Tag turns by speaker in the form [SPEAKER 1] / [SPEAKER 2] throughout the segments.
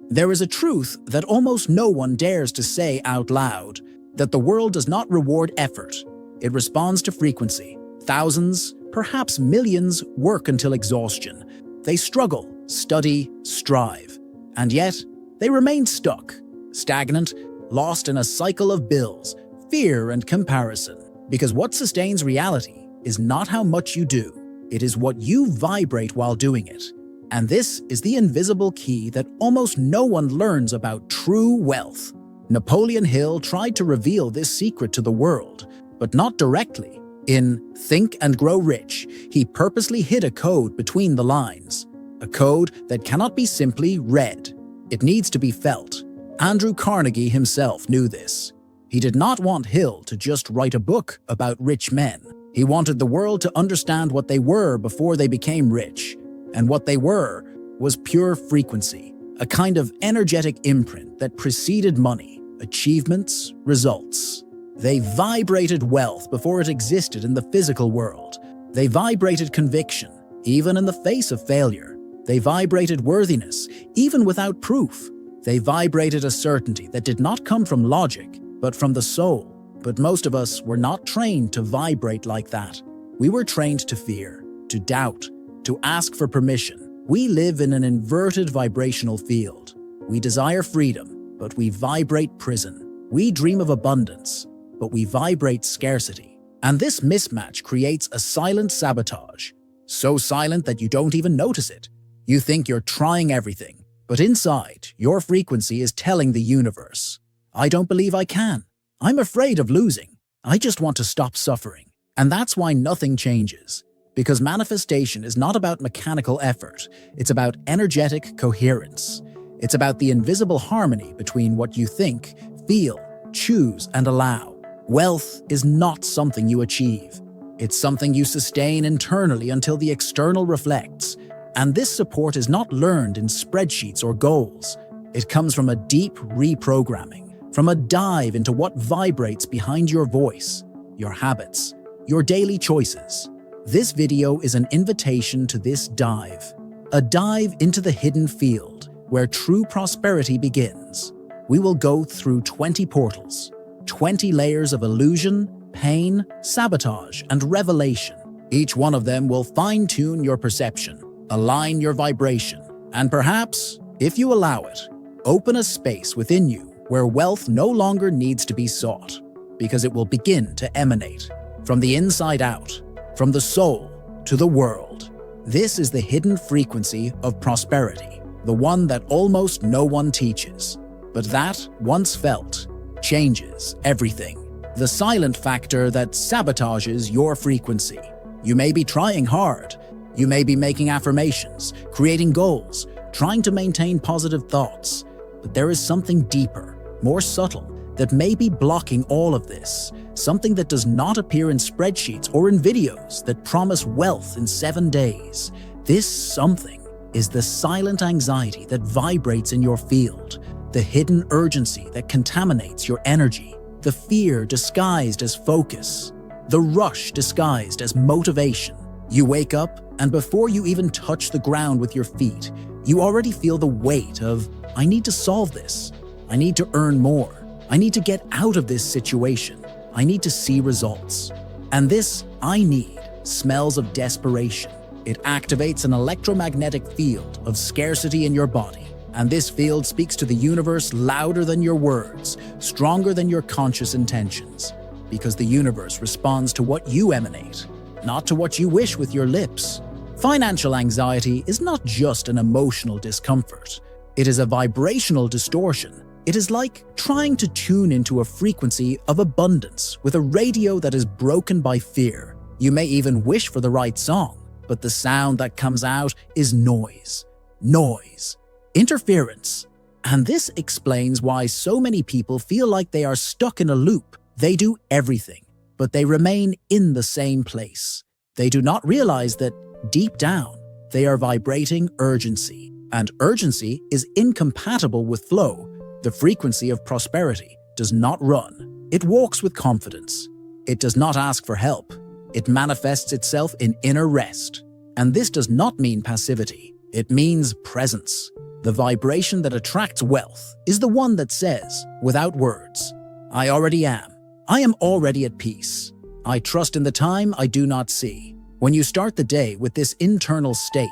[SPEAKER 1] There is a truth that almost no one dares to say out loud, that the world does not reward effort. It responds to frequency. Thousands, perhaps millions, work until exhaustion. They struggle, study, strive, and yet they remain stuck, stagnant, lost in a cycle of bills, fear, and comparison. Because what sustains reality is not how much you do, it is what you vibrate while doing it. And this is the invisible key that almost no one learns about true wealth. Napoleon Hill tried to reveal this secret to the world, but not directly. In Think and Grow Rich, he purposely hid a code between the lines, a code that cannot be simply read. It needs to be felt. Andrew Carnegie himself knew this. He did not want Hill to just write a book about rich men. He wanted the world to understand what they were before they became rich. And what they were was pure frequency, a kind of energetic imprint that preceded money, achievements, results. They vibrated wealth before it existed in the physical world. They vibrated conviction, even in the face of failure. They vibrated worthiness, even without proof. They vibrated a certainty that did not come from logic, but from the soul. But most of us were not trained to vibrate like that. We were trained to fear, to doubt, to ask for permission. We live in an inverted vibrational field. We desire freedom, but we vibrate prison. We dream of abundance, but we vibrate scarcity. And this mismatch creates a silent sabotage, so silent that you don't even notice it. You think you're trying everything, but inside, your frequency is telling the universe, I don't believe I can. I'm afraid of losing. I just want to stop suffering. And that's why nothing changes. Because manifestation is not about mechanical effort. It's about energetic coherence. It's about the invisible harmony between what you think, feel, choose, and allow. Wealth is not something you achieve. It's something you sustain internally until the external reflects. And this support is not learned in spreadsheets or goals. It comes from a deep reprogramming, from a dive into what vibrates behind your voice, your habits, your daily choices. This video is an invitation to this dive, a dive into the hidden field where true prosperity begins. We will go through 20 portals, 20 layers of illusion, pain, sabotage, and revelation. Each one of them will fine-tune your perception, align your vibration, and perhaps, if you allow it, open a space within you where wealth no longer needs to be sought, because it will begin to emanate from the inside out, from the soul to the world. This is the hidden frequency of prosperity, the one that almost no one teaches, but that, once felt, changes everything. The silent factor that sabotages your frequency. You may be trying hard. You may be making affirmations, creating goals, trying to maintain positive thoughts, but there is something deeper, more subtle, that may be blocking all of this, something that does not appear in spreadsheets or in videos that promise wealth in 7 days. This something is the silent anxiety that vibrates in your field, the hidden urgency that contaminates your energy, the fear disguised as focus, the rush disguised as motivation. You wake up, and before you even touch the ground with your feet, you already feel the weight of, I need to solve this. I need to earn more. I need to get out of this situation. I need to see results. And this I need smells of desperation. It activates an electromagnetic field of scarcity in your body. And this field speaks to the universe louder than your words, stronger than your conscious intentions. Because the universe responds to what you emanate, not to what you wish with your lips. Financial anxiety is not just an emotional discomfort. It is a vibrational distortion. It is like trying to tune into a frequency of abundance with a radio that is broken by fear. You may even wish for the right song, but the sound that comes out is noise, interference. And this explains why so many people feel like they are stuck in a loop. They do everything, but they remain in the same place. They do not realize that deep down, they are vibrating urgency, and urgency is incompatible with flow. The frequency of prosperity does not run. It walks with confidence. It does not ask for help. It manifests itself in inner rest. And this does not mean passivity. It means presence. The vibration that attracts wealth is the one that says, without words, I already am. I am already at peace. I trust in the time I do not see. When you start the day with this internal state,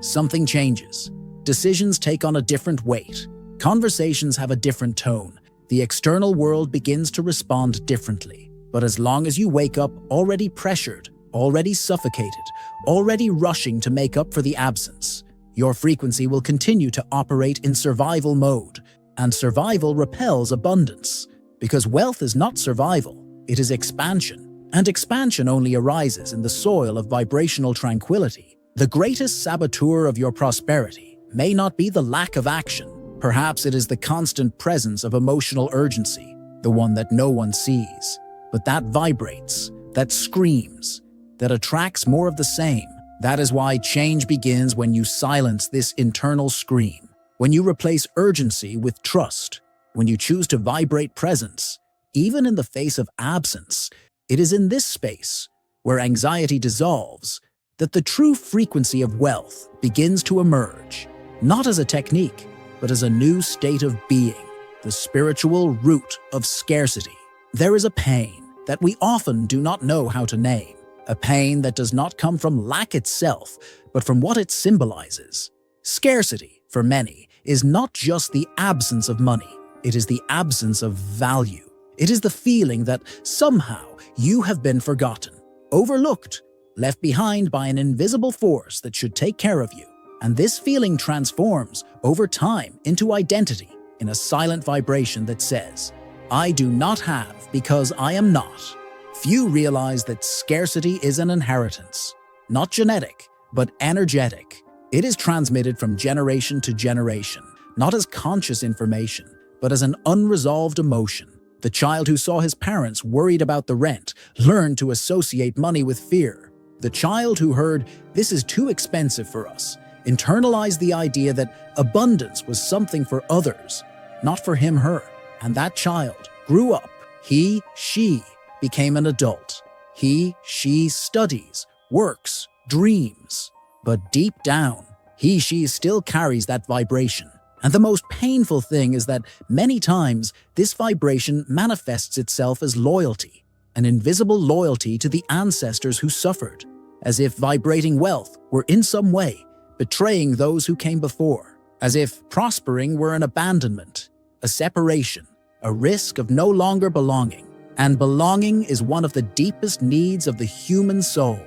[SPEAKER 1] something changes. Decisions take on a different weight. Conversations have a different tone. The external world begins to respond differently. But as long as you wake up already pressured, already suffocated, already rushing to make up for the absence, your frequency will continue to operate in survival mode. And survival repels abundance. Because wealth is not survival, it is expansion. And expansion only arises in the soil of vibrational tranquility. The greatest saboteur of your prosperity may not be the lack of action. Perhaps it is the constant presence of emotional urgency, the one that no one sees, but that vibrates, that screams, that attracts more of the same. That is why change begins when you silence this internal scream, when you replace urgency with trust, when you choose to vibrate presence, even in the face of absence. It is in this space, where anxiety dissolves, that the true frequency of wealth begins to emerge, not as a technique, but as a new state of being, the spiritual root of scarcity. There is a pain that we often do not know how to name, a pain that does not come from lack itself, but from what it symbolizes. Scarcity, for many, is not just the absence of money, it is the absence of value. It is the feeling that somehow you have been forgotten, overlooked, left behind by an invisible force that should take care of you. And this feeling transforms over time into identity in a silent vibration that says, I do not have because I am not. Few realize that scarcity is an inheritance, not genetic, but energetic. It is transmitted from generation to generation, not as conscious information, but as an unresolved emotion. The child who saw his parents worried about the rent learned to associate money with fear. The child who heard, "This is too expensive for us," internalized the idea that abundance was something for others, not for him, her. And that child grew up. He, she became an adult. He, she studies, works, dreams. But deep down, he, she still carries that vibration. And the most painful thing is that many times this vibration manifests itself as loyalty, an invisible loyalty to the ancestors who suffered, as if vibrating wealth were in some way betraying those who came before, as if prospering were an abandonment, a separation, a risk of no longer belonging. And belonging is one of the deepest needs of the human soul.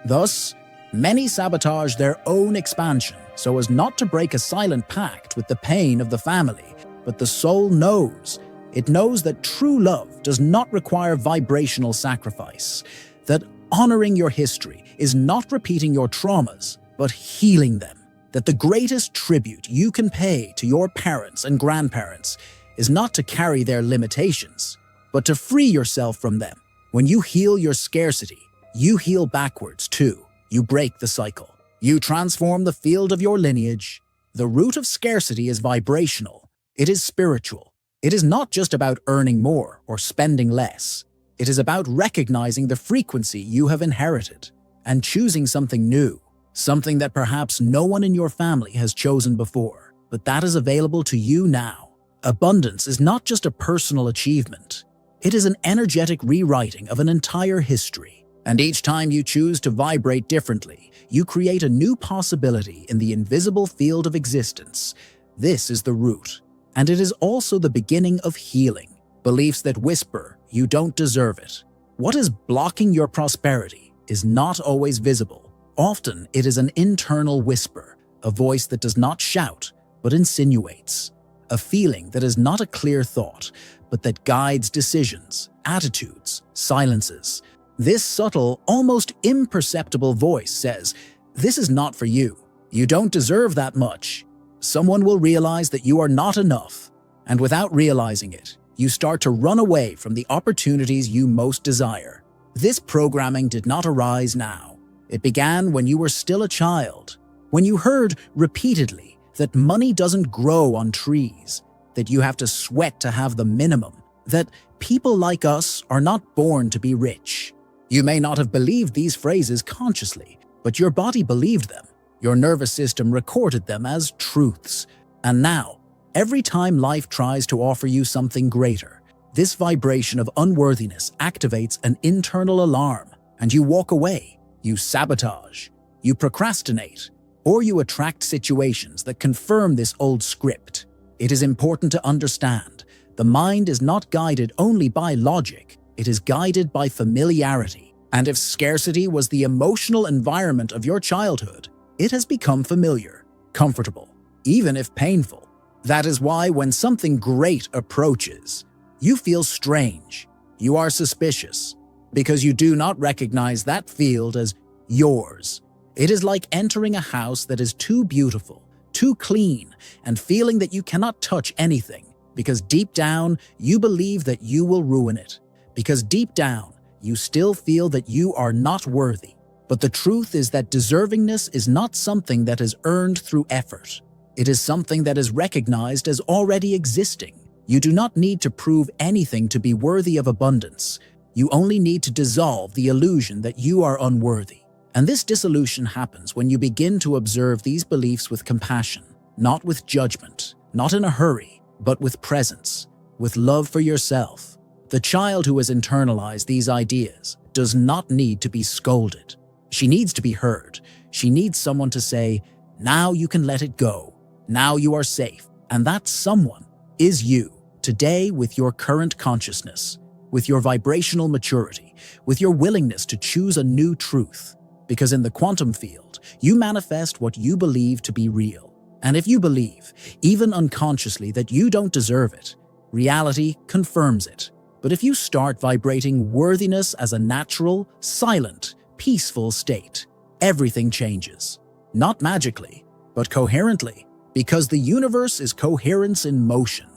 [SPEAKER 1] Thus, many sabotage their own expansion so as not to break a silent pact with the pain of the family. But the soul knows. It knows that true love does not require vibrational sacrifice, that honoring your history is not repeating your traumas, but healing them, that the greatest tribute you can pay to your parents and grandparents is not to carry their limitations, but to free yourself from them. When you heal your scarcity, you heal backwards too. You break the cycle. You transform the field of your lineage. The root of scarcity is vibrational. It is spiritual. It is not just about earning more or spending less. It is about recognizing the frequency you have inherited and choosing something new, something that perhaps no one in your family has chosen before, but that is available to you now. Abundance is not just a personal achievement. It is an energetic rewriting of an entire history. And each time you choose to vibrate differently, you create a new possibility in the invisible field of existence. This is the root. And it is also the beginning of healing. Beliefs that whisper, you don't deserve it. What is blocking your prosperity is not always visible. Often it is an internal whisper, a voice that does not shout, but insinuates. A feeling that is not a clear thought, but that guides decisions, attitudes, silences. This subtle, almost imperceptible voice says, this is not for you. You don't deserve that much. Someone will realize that you are not enough. And without realizing it, you start to run away from the opportunities you most desire. This programming did not arise now. It began when you were still a child, when you heard repeatedly that money doesn't grow on trees, that you have to sweat to have the minimum, that people like us are not born to be rich. You may not have believed these phrases consciously, but your body believed them. Your nervous system recorded them as truths. And now, every time life tries to offer you something greater, this vibration of unworthiness activates an internal alarm, and you walk away, you sabotage, you procrastinate, or you attract situations that confirm this old script. It is important to understand, the mind is not guided only by logic, it is guided by familiarity. And if scarcity was the emotional environment of your childhood, it has become familiar, comfortable, even if painful. That is why when something great approaches, you feel strange, you are suspicious, because you do not recognize that field as yours. It is like entering a house that is too beautiful, too clean, and feeling that you cannot touch anything, because deep down you believe that you will ruin it, because deep down you still feel that you are not worthy. But the truth is that deservingness is not something that is earned through effort. It is something that is recognized as already existing. You do not need to prove anything to be worthy of abundance. You only need to dissolve the illusion that you are unworthy. And this dissolution happens when you begin to observe these beliefs with compassion, not with judgment, not in a hurry, but with presence, with love for yourself. The child who has internalized these ideas does not need to be scolded. She needs to be heard. She needs someone to say, "Now you can let it go. Now you are safe." And that someone is you, today, with your current consciousness, with your vibrational maturity, with your willingness to choose a new truth. Because in the quantum field, you manifest what you believe to be real. And if you believe, even unconsciously, that you don't deserve it, reality confirms it. But if you start vibrating worthiness as a natural, silent, peaceful state, everything changes. Not magically, but coherently. Because the universe is coherence in motion.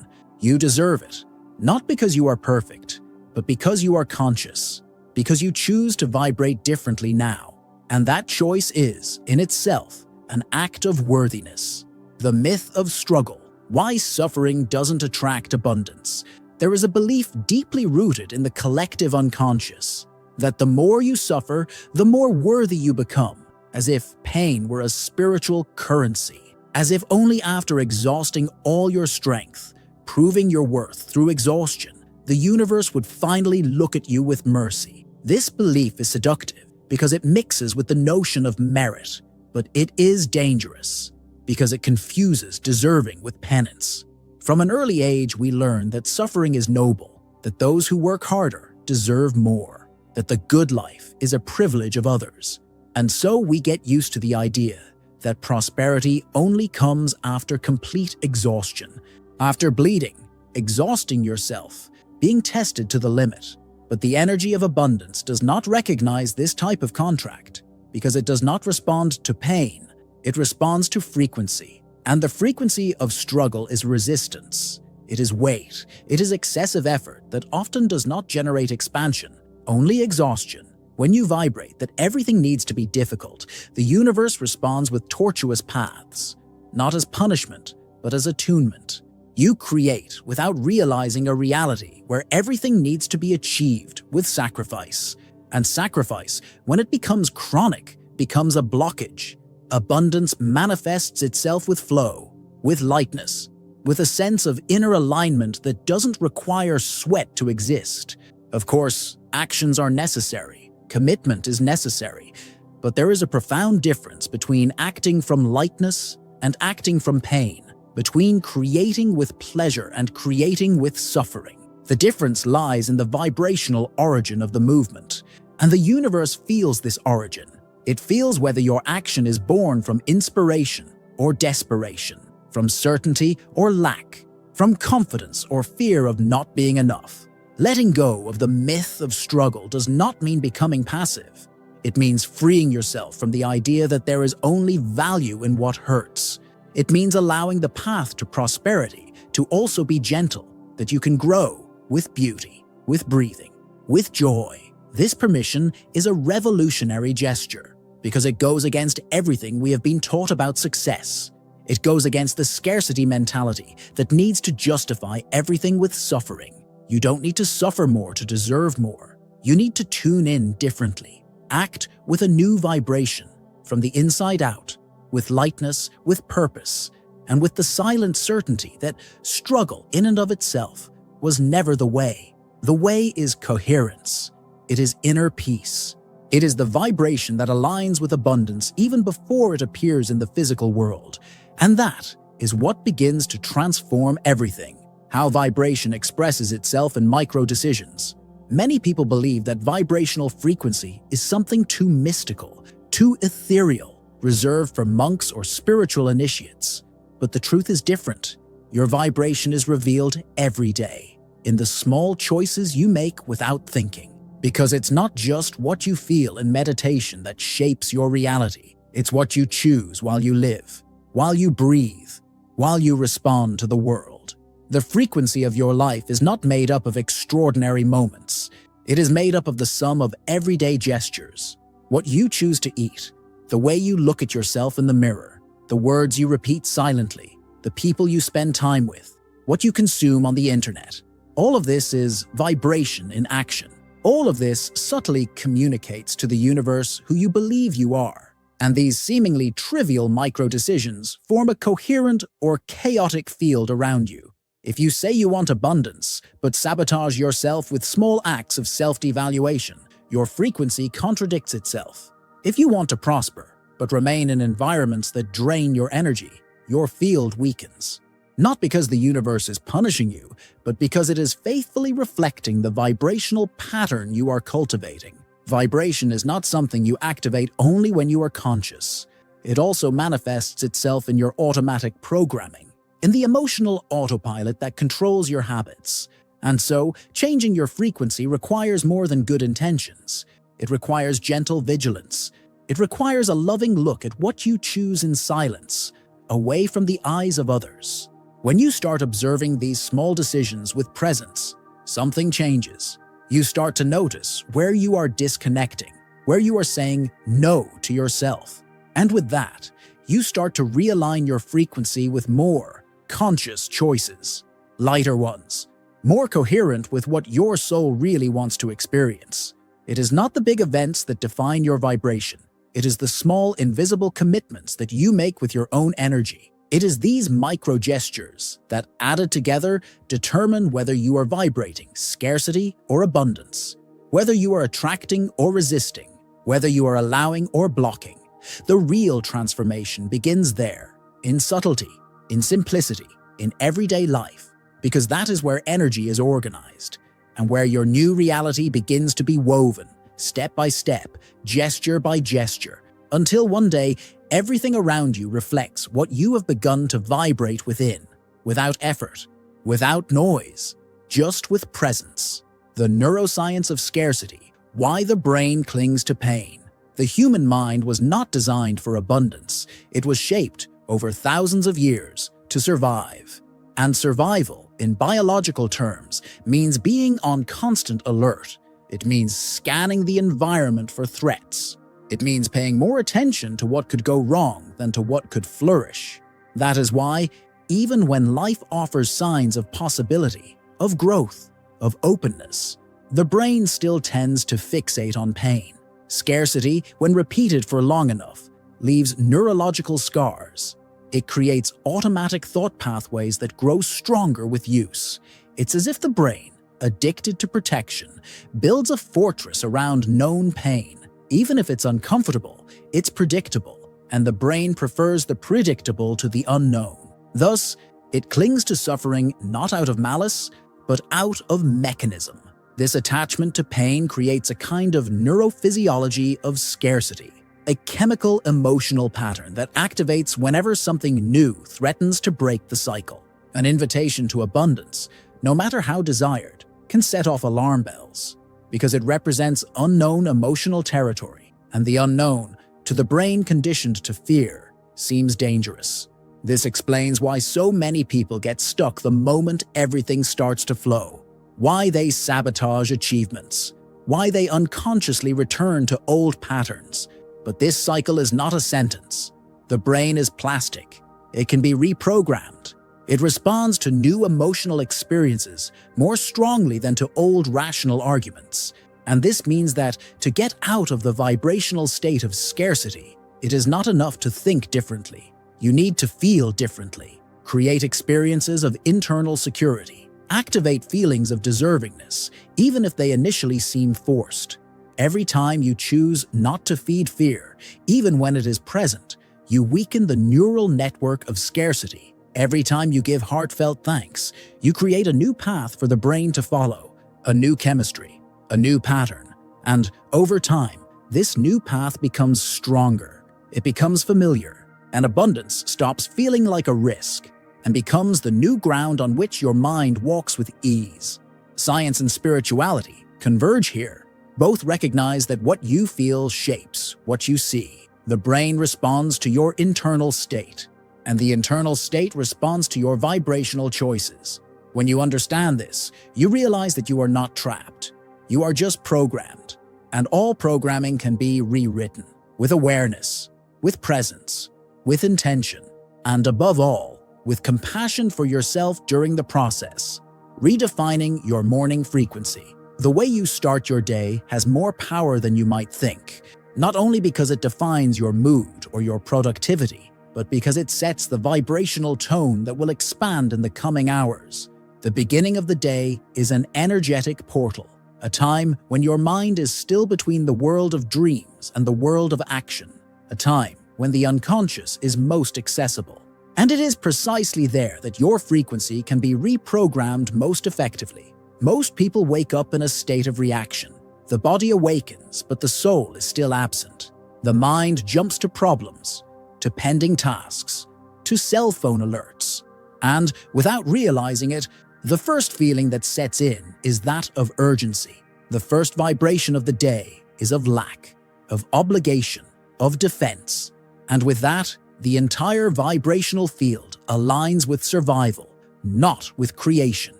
[SPEAKER 1] You deserve it, not because you are perfect, but because you are conscious, because you choose to vibrate differently now. And that choice is, in itself, an act of worthiness. The myth of struggle, why suffering doesn't attract abundance. There is a belief deeply rooted in the collective unconscious, that the more you suffer, the more worthy you become, as if pain were a spiritual currency, as if only after exhausting all your strength, proving your worth through exhaustion, the universe would finally look at you with mercy. This belief is seductive because it mixes with the notion of merit, but it is dangerous because it confuses deserving with penance. From an early age, we learn that suffering is noble, that those who work harder deserve more, that the good life is a privilege of others. And so we get used to the idea that prosperity only comes after complete exhaustion, after bleeding, exhausting yourself, being tested to the limit. But the energy of abundance does not recognize this type of contract because it does not respond to pain, it responds to frequency. And the frequency of struggle is resistance. It is weight. It is excessive effort that often does not generate expansion, only exhaustion. When you vibrate that everything needs to be difficult, the universe responds with tortuous paths, not as punishment, but as attunement. You create without realizing a reality where everything needs to be achieved with sacrifice. And sacrifice, when it becomes chronic, becomes a blockage. Abundance manifests itself with flow, with lightness, with a sense of inner alignment that doesn't require sweat to exist. Of course, actions are necessary, commitment is necessary, but there is a profound difference between acting from lightness and acting from pain, between creating with pleasure and creating with suffering. The difference lies in the vibrational origin of the movement, and the universe feels this origin. It feels whether your action is born from inspiration or desperation, from certainty or lack, from confidence or fear of not being enough. Letting go of the myth of struggle does not mean becoming passive. It means freeing yourself from the idea that there is only value in what hurts. It means allowing the path to prosperity to also be gentle, that you can grow with beauty, with breathing, with joy. This permission is a revolutionary gesture, because it goes against everything we have been taught about success. It goes against the scarcity mentality that needs to justify everything with suffering. You don't need to suffer more to deserve more. You need to tune in differently. Act with a new vibration, from the inside out, with lightness, with purpose. and with the silent certainty that struggle in and of itself was never the way. The way is coherence. It is inner peace. It is the vibration that aligns with abundance even before it appears in the physical world. And that is what begins to transform everything. How vibration expresses itself in micro decisions. Many people believe that vibrational frequency is something too mystical, too ethereal, reserved for monks or spiritual initiates. But the truth is different. Your vibration is revealed every day, in the small choices you make without thinking. Because it's not just what you feel in meditation that shapes your reality. It's what you choose while you live, while you breathe, while you respond to the world. The frequency of your life is not made up of extraordinary moments. It is made up of the sum of everyday gestures. What you choose to eat, the way you look at yourself in the mirror, the words you repeat silently, the people you spend time with, what you consume on the internet. All of this is vibration in action. All of this subtly communicates to the universe who you believe you are. And these seemingly trivial micro-decisions form a coherent or chaotic field around you. If you say you want abundance, but sabotage yourself with small acts of self-devaluation, your frequency contradicts itself. If you want to prosper, but remain in environments that drain your energy, your field weakens. Not because the universe is punishing you, but because it is faithfully reflecting the vibrational pattern you are cultivating. Vibration is not something you activate only when you are conscious. It also manifests itself in your automatic programming, in the emotional autopilot that controls your habits. And so, changing your frequency requires more than good intentions. It requires gentle vigilance. It requires a loving look at what you choose in silence, away from the eyes of others. When you start observing these small decisions with presence, something changes. You start to notice where you are disconnecting, where you are saying no to yourself. And with that, you start to realign your frequency with more conscious choices, lighter ones, more coherent with what your soul really wants to experience. It is not the big events that define your vibration. It is the small, invisible commitments that you make with your own energy. It is these micro gestures that, added together, determine whether you are vibrating scarcity or abundance, whether you are attracting or resisting, whether you are allowing or blocking. The real transformation begins there, in subtlety, in simplicity, in everyday life, because that is where energy is organized, and where your new reality begins to be woven, step by step, gesture by gesture, until one day, everything around you reflects what you have begun to vibrate within, without effort, without noise, just with presence. The neuroscience of scarcity, why the brain clings to pain. The human mind was not designed for abundance. It was shaped over thousands of years to survive. And survival, in biological terms, means being on constant alert. It means scanning the environment for threats. It means paying more attention to what could go wrong than to what could flourish. That is why, even when life offers signs of possibility, of growth, of openness, the brain still tends to fixate on pain. Scarcity, when repeated for long enough, leaves neurological scars. It creates automatic thought pathways that grow stronger with use. It's as if the brain, addicted to protection, builds a fortress around known pain. Even if it's uncomfortable, it's predictable, and the brain prefers the predictable to the unknown. Thus, it clings to suffering not out of malice, but out of mechanism. This attachment to pain creates a kind of neurophysiology of scarcity, a chemical emotional pattern that activates whenever something new threatens to break the cycle. An invitation to abundance, no matter how desired, can set off alarm bells, because it represents unknown emotional territory, and the unknown, to the brain conditioned to fear, seems dangerous. This explains why so many people get stuck the moment everything starts to flow, why they sabotage achievements, why they unconsciously return to old patterns. But this cycle is not a sentence. The brain is plastic. It can be reprogrammed. It responds to new emotional experiences more strongly than to old rational arguments. And this means that to get out of the vibrational state of scarcity, it is not enough to think differently. You need to feel differently, create experiences of internal security, activate feelings of deservingness, even if they initially seem forced. Every time you choose not to feed fear, even when it is present, you weaken the neural network of scarcity. Every time you give heartfelt thanks, you create a new path for the brain to follow, a new chemistry, a new pattern, and over time, this new path becomes stronger. It becomes familiar, and abundance stops feeling like a risk and becomes the new ground on which your mind walks with ease. Science and spirituality converge here. Both recognize that what you feel shapes what you see. The brain responds to your internal state, and the internal state responds to your vibrational choices. When you understand this, you realize that you are not trapped. You are just programmed, and all programming can be rewritten with awareness, with presence, with intention, and above all, with compassion for yourself during the process. Redefining your morning frequency. The way you start your day has more power than you might think, not only because it defines your mood or your productivity, but because it sets the vibrational tone that will expand in the coming hours. The beginning of the day is an energetic portal, a time when your mind is still between the world of dreams and the world of action, a time when the unconscious is most accessible. And it is precisely there that your frequency can be reprogrammed most effectively. Most people wake up in a state of reaction. The body awakens, but the soul is still absent. The mind jumps to problems, to pending tasks, to cell phone alerts. And without realizing it, the first feeling that sets in is that of urgency. The first vibration of the day is of lack, of obligation, of defense. And with that, the entire vibrational field aligns with survival, not with creation.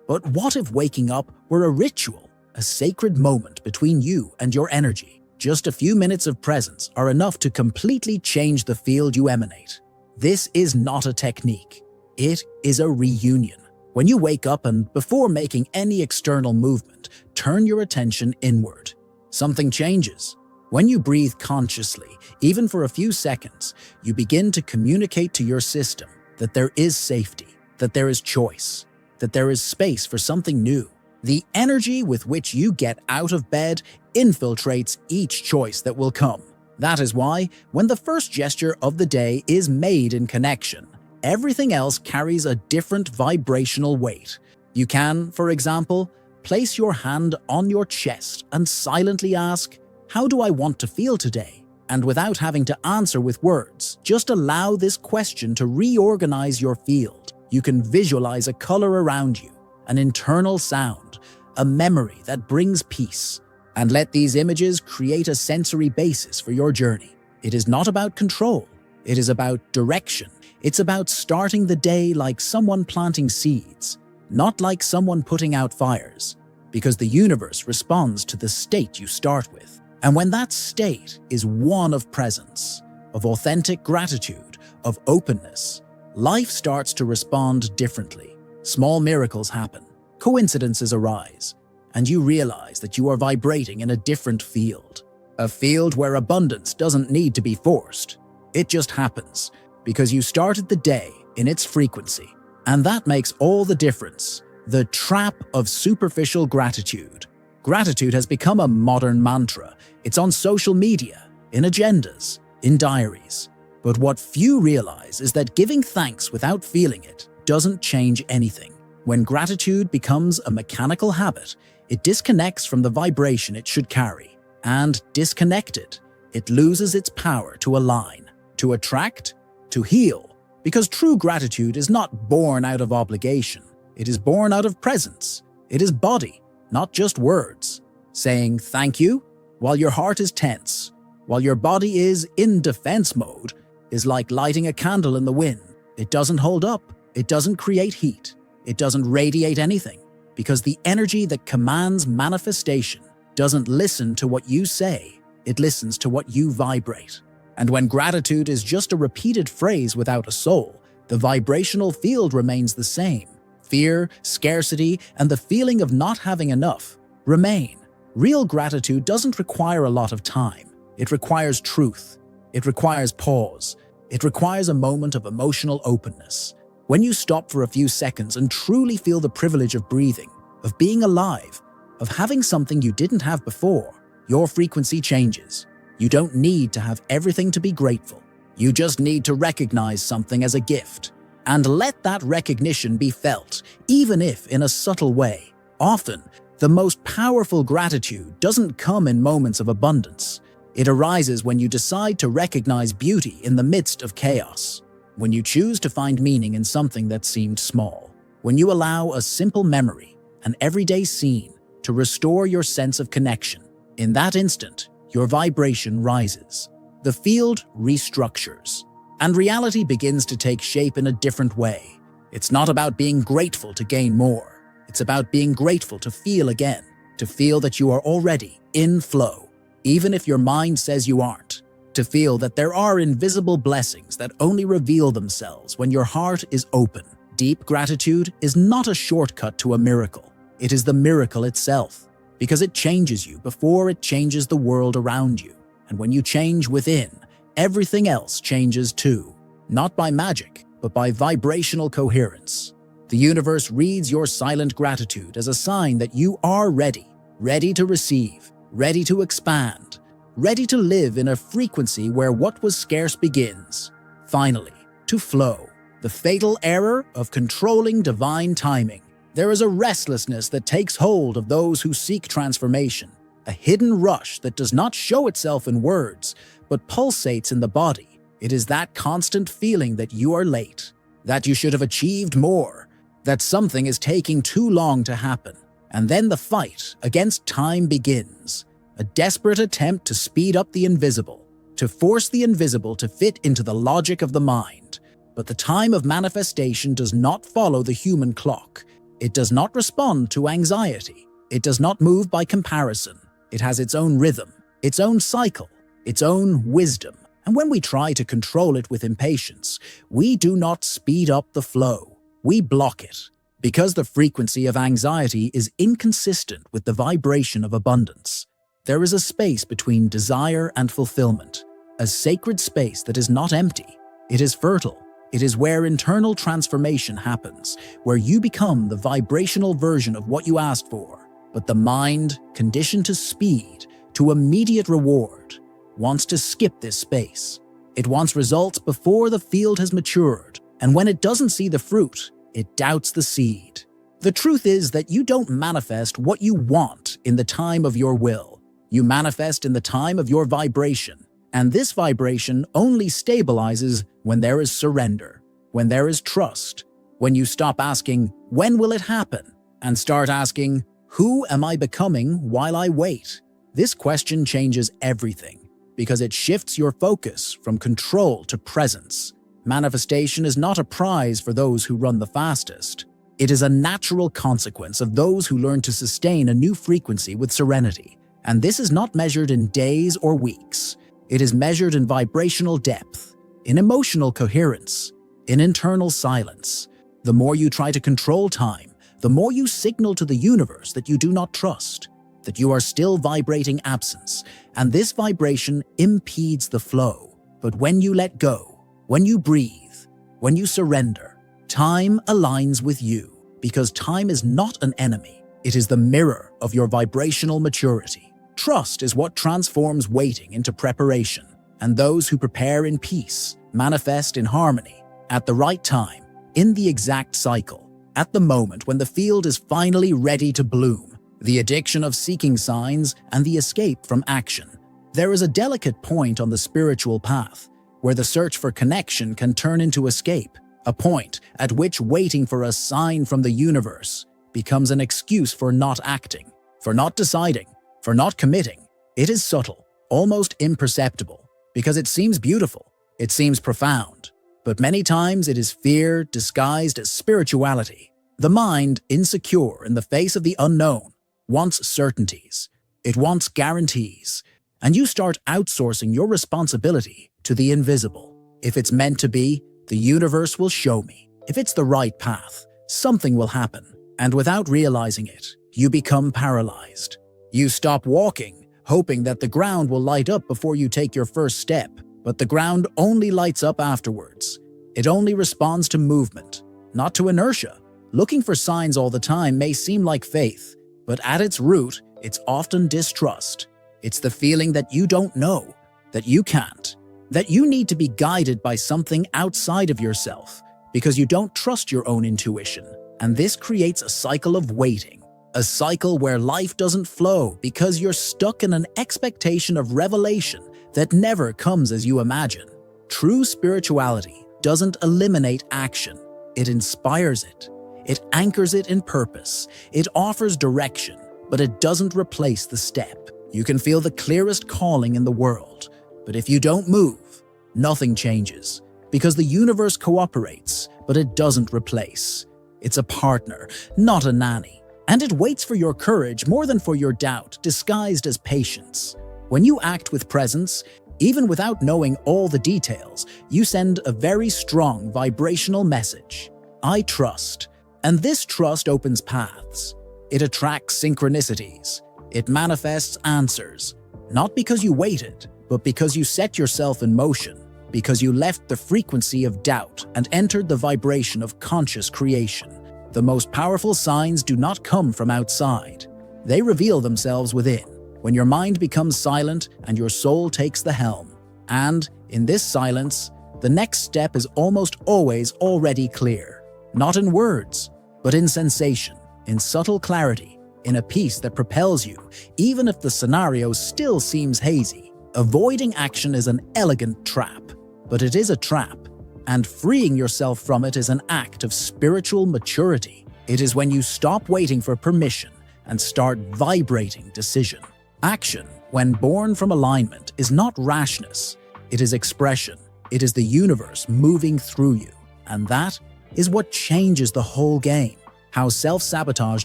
[SPEAKER 1] But what if waking up were a ritual, a sacred moment between you and your energy? Just a few minutes of presence are enough to completely change the field you emanate. This is not a technique. It is a reunion. When you wake up and, before making any external movement, turn your attention inward, something changes. When you breathe consciously, even for a few seconds, you begin to communicate to your system that there is safety, that there is choice, that there is space for something new. The energy with which you get out of bed infiltrates each choice that will come. That is why, when the first gesture of the day is made in connection, everything else carries a different vibrational weight. You can, for example, place your hand on your chest and silently ask, "How do I want to feel today?" And without having to answer with words, just allow this question to reorganize your field. You can visualize a color around you, an internal sound, a memory that brings peace, and let these images create a sensory basis for your journey. It is not about control. It is about direction. It's about starting the day like someone planting seeds, not like someone putting out fires, because the universe responds to the state you start with. And when that state is one of presence, of authentic gratitude, of openness, life starts to respond differently. Small miracles happen, coincidences arise, and you realize that you are vibrating in a different field. A field where abundance doesn't need to be forced. It just happens because you started the day in its frequency. And that makes all the difference. The trap of superficial gratitude. Gratitude has become a modern mantra. It's on social media, in agendas, in diaries. But what few realize is that giving thanks without feeling it doesn't change anything. When gratitude becomes a mechanical habit, it disconnects from the vibration it should carry. And disconnected, it loses its power to align, to attract, to heal. Because true gratitude is not born out of obligation. It is born out of presence. It is body, not just words. Saying thank you while your heart is tense, while your body is in defense mode, is like lighting a candle in the wind. It doesn't hold up. It doesn't create heat. It doesn't radiate anything, because the energy that commands manifestation doesn't listen to what you say. It listens to what you vibrate. And when gratitude is just a repeated phrase without a soul, the vibrational field remains the same. Fear, scarcity, and the feeling of not having enough remain. Real gratitude doesn't require a lot of time. It requires truth. It requires pause. It requires a moment of emotional openness. When you stop for a few seconds and truly feel the privilege of breathing, of being alive, of having something you didn't have before, your frequency changes. You don't need to have everything to be grateful. You just need to recognize something as a gift. And let that recognition be felt, even if in a subtle way. Often, the most powerful gratitude doesn't come in moments of abundance. It arises when you decide to recognize beauty in the midst of chaos. When you choose to find meaning in something that seemed small. When you allow a simple memory, an everyday scene, to restore your sense of connection. In that instant, your vibration rises. The field restructures. And reality begins to take shape in a different way. It's not about being grateful to gain more. It's about being grateful to feel again, to feel that you are already in flow, even if your mind says you aren't, to feel that there are invisible blessings that only reveal themselves when your heart is open. Deep gratitude is not a shortcut to a miracle. It is the miracle itself, because it changes you before it changes the world around you. And when you change within, everything else changes too. Not by magic, but by vibrational coherence. The universe reads your silent gratitude as a sign that you are ready, ready to receive, ready to expand, ready to live in a frequency where what was scarce begins, finally, to flow. The fatal error of controlling divine timing. There is a restlessness that takes hold of those who seek transformation, a hidden rush that does not show itself in words, but pulsates in the body. It is that constant feeling that you are late, that you should have achieved more, that something is taking too long to happen. And then the fight against time begins, a desperate attempt to speed up the invisible, to force the invisible to fit into the logic of the mind. But the time of manifestation does not follow the human clock. It does not respond to anxiety. It does not move by comparison. It has its own rhythm, its own cycle, its own wisdom. And when we try to control it with impatience, we do not speed up the flow. We block it. Because the frequency of anxiety is inconsistent with the vibration of abundance. There is a space between desire and fulfillment, a sacred space that is not empty. It is fertile. It is where internal transformation happens, where you become the vibrational version of what you asked for. But the mind, conditioned to speed, to immediate reward, wants to skip this space. It wants results before the field has matured, and when it doesn't see the fruit, it doubts the seed. The truth is that you don't manifest what you want in the time of your will. You manifest in the time of your vibration, and this vibration only stabilizes when there is surrender, when there is trust, when you stop asking, "When will it happen?" and start asking, "Who am I becoming while I wait?" This question changes everything, because it shifts your focus from control to presence. Manifestation is not a prize for those who run the fastest. It is a natural consequence of those who learn to sustain a new frequency with serenity. And this is not measured in days or weeks. It is measured in vibrational depth, in emotional coherence, in internal silence. The more you try to control time, the more you signal to the universe that you do not trust, that you are still vibrating absence, and this vibration impedes the flow. But when you let go, when you breathe, when you surrender, time aligns with you, because time is not an enemy. It is the mirror of your vibrational maturity. Trust is what transforms waiting into preparation, and those who prepare in peace manifest in harmony, at the right time, in the exact cycle, at the moment when the field is finally ready to bloom. The addiction of seeking signs and the escape from action. There is a delicate point on the spiritual path where the search for connection can turn into escape, a point at which waiting for a sign from the universe becomes an excuse for not acting, for not deciding, for not committing. It is subtle, almost imperceptible, because it seems beautiful, it seems profound, but many times it is fear disguised as spirituality. The mind, insecure in the face of the unknown, wants certainties, it wants guarantees, and you start outsourcing your responsibility to the invisible. If it's meant to be, the universe will show me. If it's the right path, something will happen. And without realizing it, you become paralyzed. You stop walking, hoping that the ground will light up before you take your first step. but the ground only lights up afterwards. It only responds to movement, not to inertia. Looking for signs all the time may seem like faith, but at its root, it's often distrust. It's the feeling that you don't know, that you can't, that you need to be guided by something outside of yourself because you don't trust your own intuition. And this creates a cycle of waiting, a cycle where life doesn't flow because you're stuck in an expectation of revelation that never comes as you imagine. True spirituality doesn't eliminate action, it inspires it. It anchors it in purpose. It offers direction, but it doesn't replace the step. You can feel the clearest calling in the world, but if you don't move, nothing changes. Because the universe cooperates, but it doesn't replace. It's a partner, not a nanny. And it waits for your courage more than for your doubt, disguised as patience. When you act with presence, even without knowing all the details, you send a very strong vibrational message. I trust. And this trust opens paths. It attracts synchronicities. It manifests answers. Not because you waited, but because you set yourself in motion, because you left the frequency of doubt and entered the vibration of conscious creation. The most powerful signs do not come from outside. They reveal themselves within, when your mind becomes silent and your soul takes the helm. And, in this silence, the next step is almost always already clear. Not in words, but in sensation, in subtle clarity, in a peace that propels you, even if the scenario still seems hazy. Avoiding action is an elegant trap, but it is a trap, and freeing yourself from it is an act of spiritual maturity. It is when you stop waiting for permission and start vibrating decision. Action, when born from alignment, is not rashness. It is expression. It is the universe moving through you, and that is what changes the whole game. How self-sabotage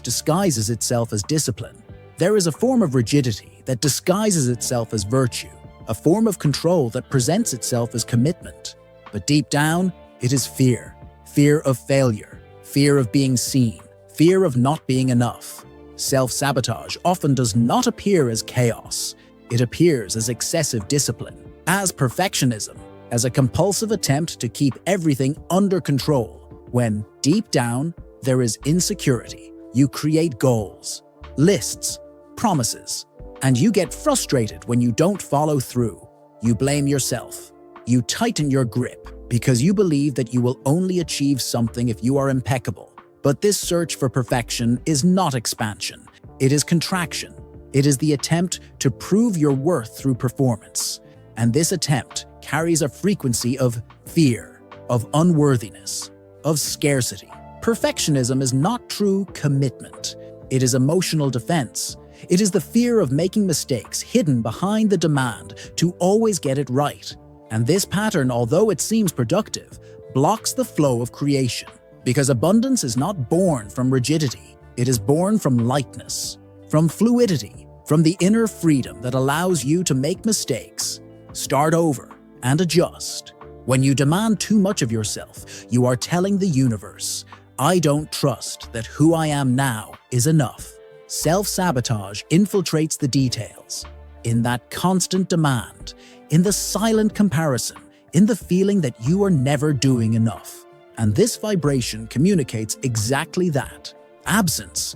[SPEAKER 1] disguises itself as discipline. There is a form of rigidity that disguises itself as virtue, a form of control that presents itself as commitment. But deep down, it is fear. Fear of failure, fear of being seen, fear of not being enough. Self-sabotage often does not appear as chaos. It appears as excessive discipline, as perfectionism, as a compulsive attempt to keep everything under control. When, deep down, there is insecurity, you create goals, lists, promises, and you get frustrated when you don't follow through. You blame yourself. You tighten your grip because you believe that you will only achieve something if you are impeccable. But this search for perfection is not expansion. It is contraction. It is the attempt to prove your worth through performance. And this attempt carries a frequency of fear, of unworthiness, of scarcity. Perfectionism is not true commitment. It is emotional defense. It is the fear of making mistakes hidden behind the demand to always get it right. And this pattern, although it seems productive, blocks the flow of creation. Because abundance is not born from rigidity. It is born from lightness, from fluidity, from the inner freedom that allows you to make mistakes, start over, and adjust. When you demand too much of yourself, you are telling the universe, I don't trust that who I am now is enough. Self-sabotage infiltrates the details. In that constant demand, in the silent comparison, in the feeling that you are never doing enough. And this vibration communicates exactly that. Absence,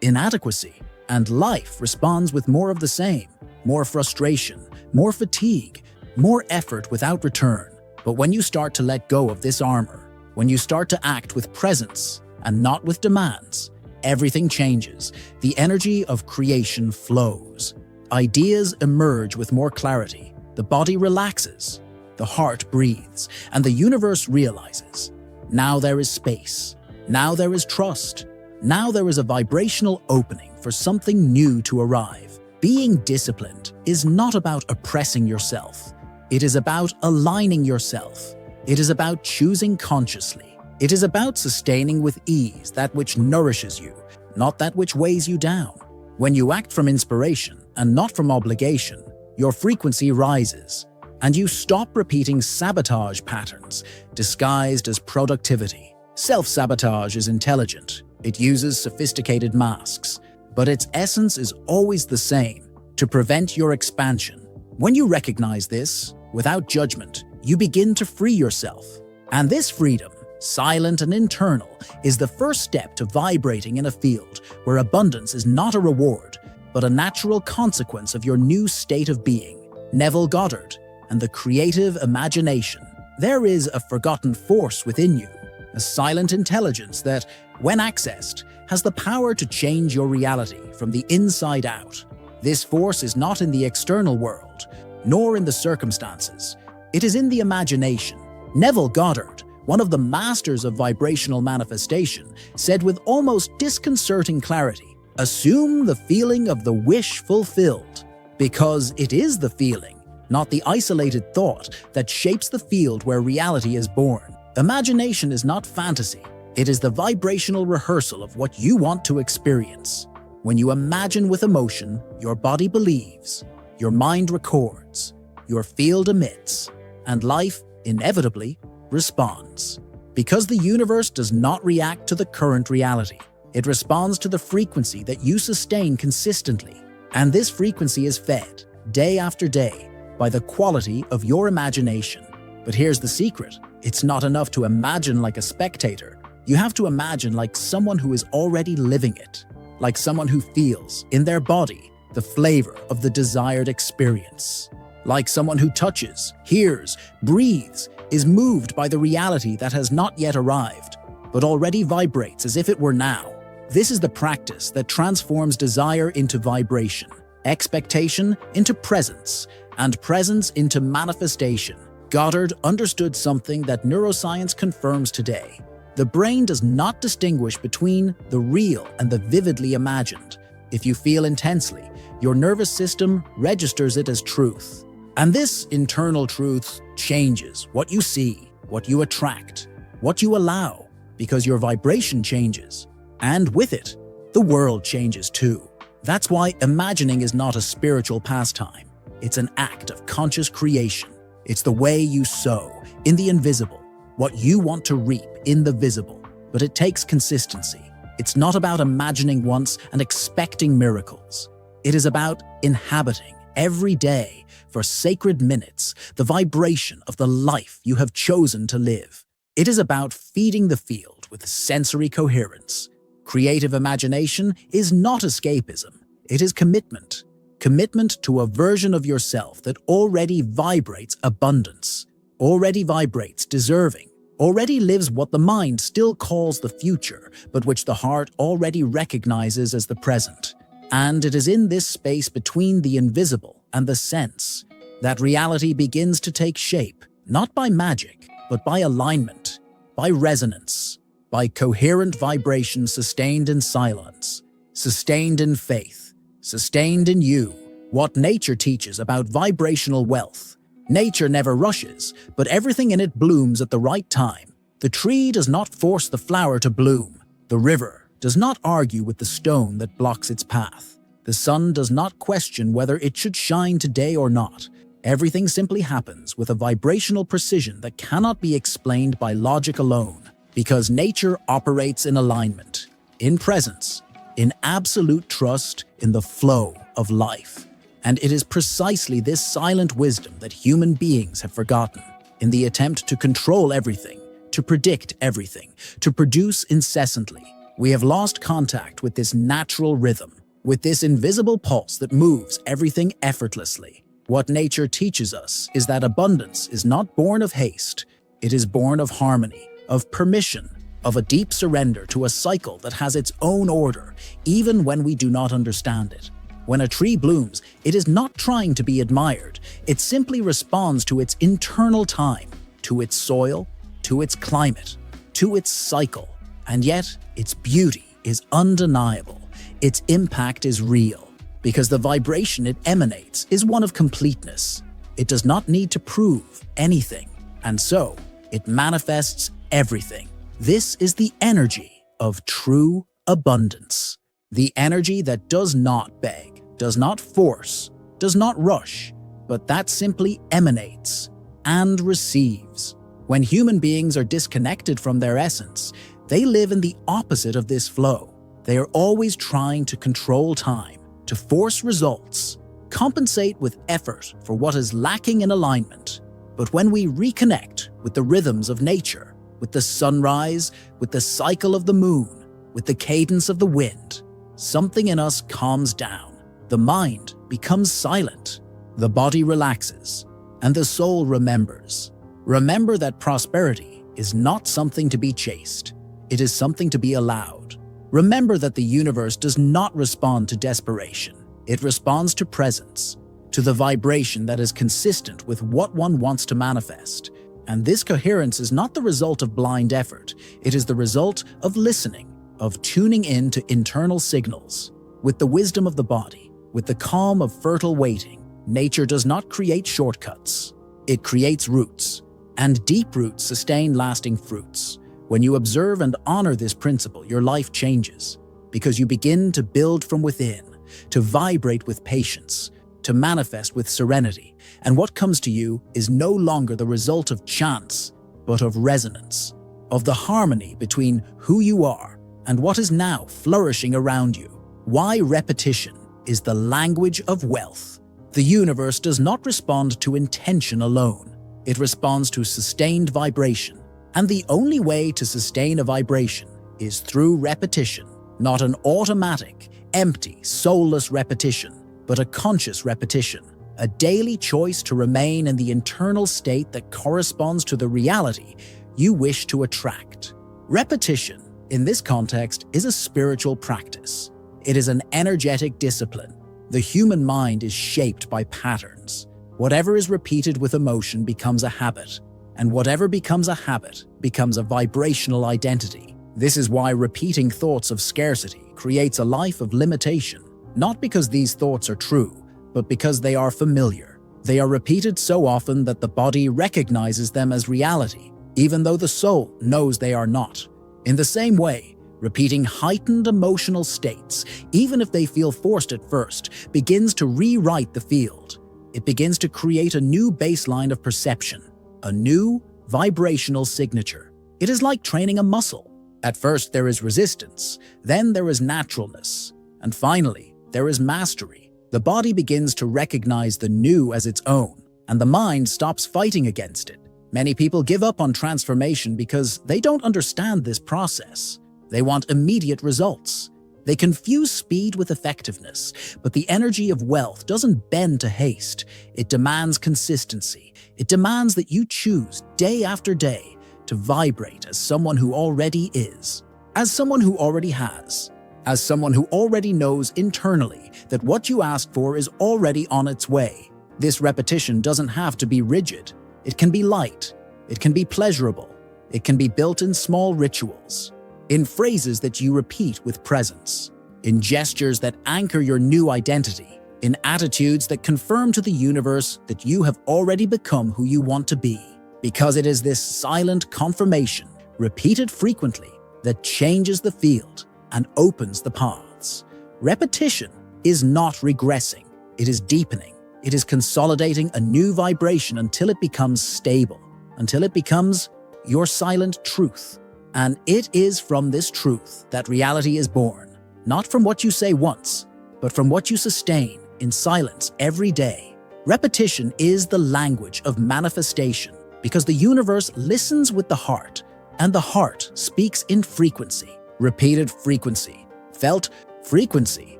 [SPEAKER 1] inadequacy, and life responds with more of the same, more frustration, more fatigue, more effort without return. But when you start to let go of this armor, when you start to act with presence and not with demands, everything changes. The energy of creation flows. Ideas emerge with more clarity. The body relaxes. The heart breathes. And the universe realizes. Now there is space. Now there is trust. Now there is a vibrational opening for something new to arrive. Being disciplined is not about oppressing yourself. It is about aligning yourself. It is about choosing consciously. It is about sustaining with ease that which nourishes you, not that which weighs you down. When you act from inspiration and not from obligation, your frequency rises, and you stop repeating sabotage patterns disguised as productivity. Self-sabotage is intelligent. It uses sophisticated masks, but its essence is always the same: to prevent your expansion. When you recognize this, without judgment, you begin to free yourself. And this freedom, silent and internal, is the first step to vibrating in a field where abundance is not a reward, but a natural consequence of your new state of being. Neville Goddard and the creative imagination. There is a forgotten force within you, a silent intelligence that, when accessed, has the power to change your reality from the inside out. This force is not in the external world, nor in the circumstances. It is in the imagination. Neville Goddard, one of the masters of vibrational manifestation, said with almost disconcerting clarity, "Assume the feeling of the wish fulfilled," because it is the feeling, not the isolated thought, that shapes the field where reality is born. Imagination is not fantasy. It is the vibrational rehearsal of what you want to experience. When you imagine with emotion, your body believes, your mind records, your field emits, and life inevitably responds. Because the universe does not react to the current reality. It responds to the frequency that you sustain consistently. And this frequency is fed, day after day, by the quality of your imagination. But here's the secret. It's not enough to imagine like a spectator. You have to imagine like someone who is already living it. Like someone who feels, in their body, the flavor of the desired experience. Like someone who touches, hears, breathes, is moved by the reality that has not yet arrived, but already vibrates as if it were now. This is the practice that transforms desire into vibration, expectation into presence, and presence into manifestation. Goddard understood something that neuroscience confirms today. The brain does not distinguish between the real and the vividly imagined. If you feel intensely, your nervous system registers it as truth. And this internal truth changes what you see, what you attract, what you allow, because your vibration changes. And with it, the world changes too. That's why imagining is not a spiritual pastime. It's an act of conscious creation. It's the way you sow in the invisible, what you want to reap in the visible. But it takes consistency. It's not about imagining once and expecting miracles. It is about inhabiting every day for sacred minutes the vibration of the life you have chosen to live. It is about feeding the field with sensory coherence. Creative imagination is not escapism. It is commitment. Commitment to a version of yourself that already vibrates abundance, already vibrates deserving, already lives what the mind still calls the future, but which the heart already recognizes as the present. And it is in this space between the invisible and the sense that reality begins to take shape, not by magic, but by alignment, by resonance, by coherent vibration sustained in silence, sustained in faith, sustained in you. What nature teaches about vibrational wealth. Nature never rushes, but everything in it blooms at the right time. The tree does not force the flower to bloom. The river does not argue with the stone that blocks its path. The sun does not question whether it should shine today or not. Everything simply happens with a vibrational precision that cannot be explained by logic alone, because nature operates in alignment, in presence, in absolute trust in the flow of life. And it is precisely this silent wisdom that human beings have forgotten. In the attempt to control everything, to predict everything, to produce incessantly, we have lost contact with this natural rhythm, with this invisible pulse that moves everything effortlessly. What nature teaches us is that abundance is not born of haste. It is born of harmony, of permission, of a deep surrender to a cycle that has its own order, even when we do not understand it. When a tree blooms, it is not trying to be admired. It simply responds to its internal time, to its soil, to its climate, to its cycle. And yet, its beauty is undeniable. Its impact is real, because the vibration it emanates is one of completeness. It does not need to prove anything, and so it manifests everything. This is the energy of true abundance. The energy that does not beg, does not force, does not rush, but that simply emanates and receives. When human beings are disconnected from their essence, they live in the opposite of this flow. They are always trying to control time, to force results. compensate with effort for what is lacking in alignment. But when we reconnect with the rhythms of nature, with the sunrise, with the cycle of the moon, with the cadence of the wind, something in us calms down. The mind becomes silent, the body relaxes, and the soul remembers. Remember that prosperity is not something to be chased. It is something to be allowed. Remember that the universe does not respond to desperation. It responds to presence, to the vibration that is consistent with what one wants to manifest. And this coherence is not the result of blind effort. It is the result of listening, of tuning in to internal signals. With the wisdom of the body, with the calm of fertile waiting, nature does not create shortcuts. It creates roots, and deep roots sustain lasting fruits. When you observe and honor this principle, your life changes, because you begin to build from within, to vibrate with patience, to manifest with serenity, and what comes to you is no longer the result of chance, but of resonance, of the harmony between who you are and what is now flourishing around you. Why repetition is the language of wealth. The universe does not respond to intention alone. It responds to sustained vibration. And the only way to sustain a vibration is through repetition, not an automatic, empty, soulless repetition, but a conscious repetition, a daily choice to remain in the internal state that corresponds to the reality you wish to attract. Repetition, in this context, is a spiritual practice. It is an energetic discipline. The human mind is shaped by patterns. Whatever is repeated with emotion becomes a habit, and whatever becomes a habit becomes a vibrational identity. This is why repeating thoughts of scarcity creates a life of limitation, not because these thoughts are true, but because they are familiar. They are repeated so often that the body recognizes them as reality, even though the soul knows they are not. In the same way, repeating heightened emotional states, even if they feel forced at first, begins to rewrite the field. It begins to create a new baseline of perception, a new vibrational signature. It is like training a muscle. At first there is resistance, then there is naturalness, and finally there is mastery. The body begins to recognize the new as its own, and the mind stops fighting against it. Many people give up on transformation because they don't understand this process. They want immediate results. They confuse speed with effectiveness, but the energy of wealth doesn't bend to haste. It demands consistency. It demands that you choose day after day to vibrate as someone who already is, as someone who already has, as someone who already knows internally that what you ask for is already on its way. This repetition doesn't have to be rigid. It can be light. It can be pleasurable. It can be built in small rituals, in phrases that you repeat with presence, in gestures that anchor your new identity, in attitudes that confirm to the universe that you have already become who you want to be. Because it is this silent confirmation, repeated frequently, that changes the field and opens the paths. Repetition is not regressing. It is deepening. It is consolidating a new vibration until it becomes stable, until it becomes your silent truth. And it is from this truth that reality is born, not from what you say once, but from what you sustain in silence every day. Repetition is the language of manifestation because the universe listens with the heart, and the heart speaks in frequency, repeated frequency, felt frequency,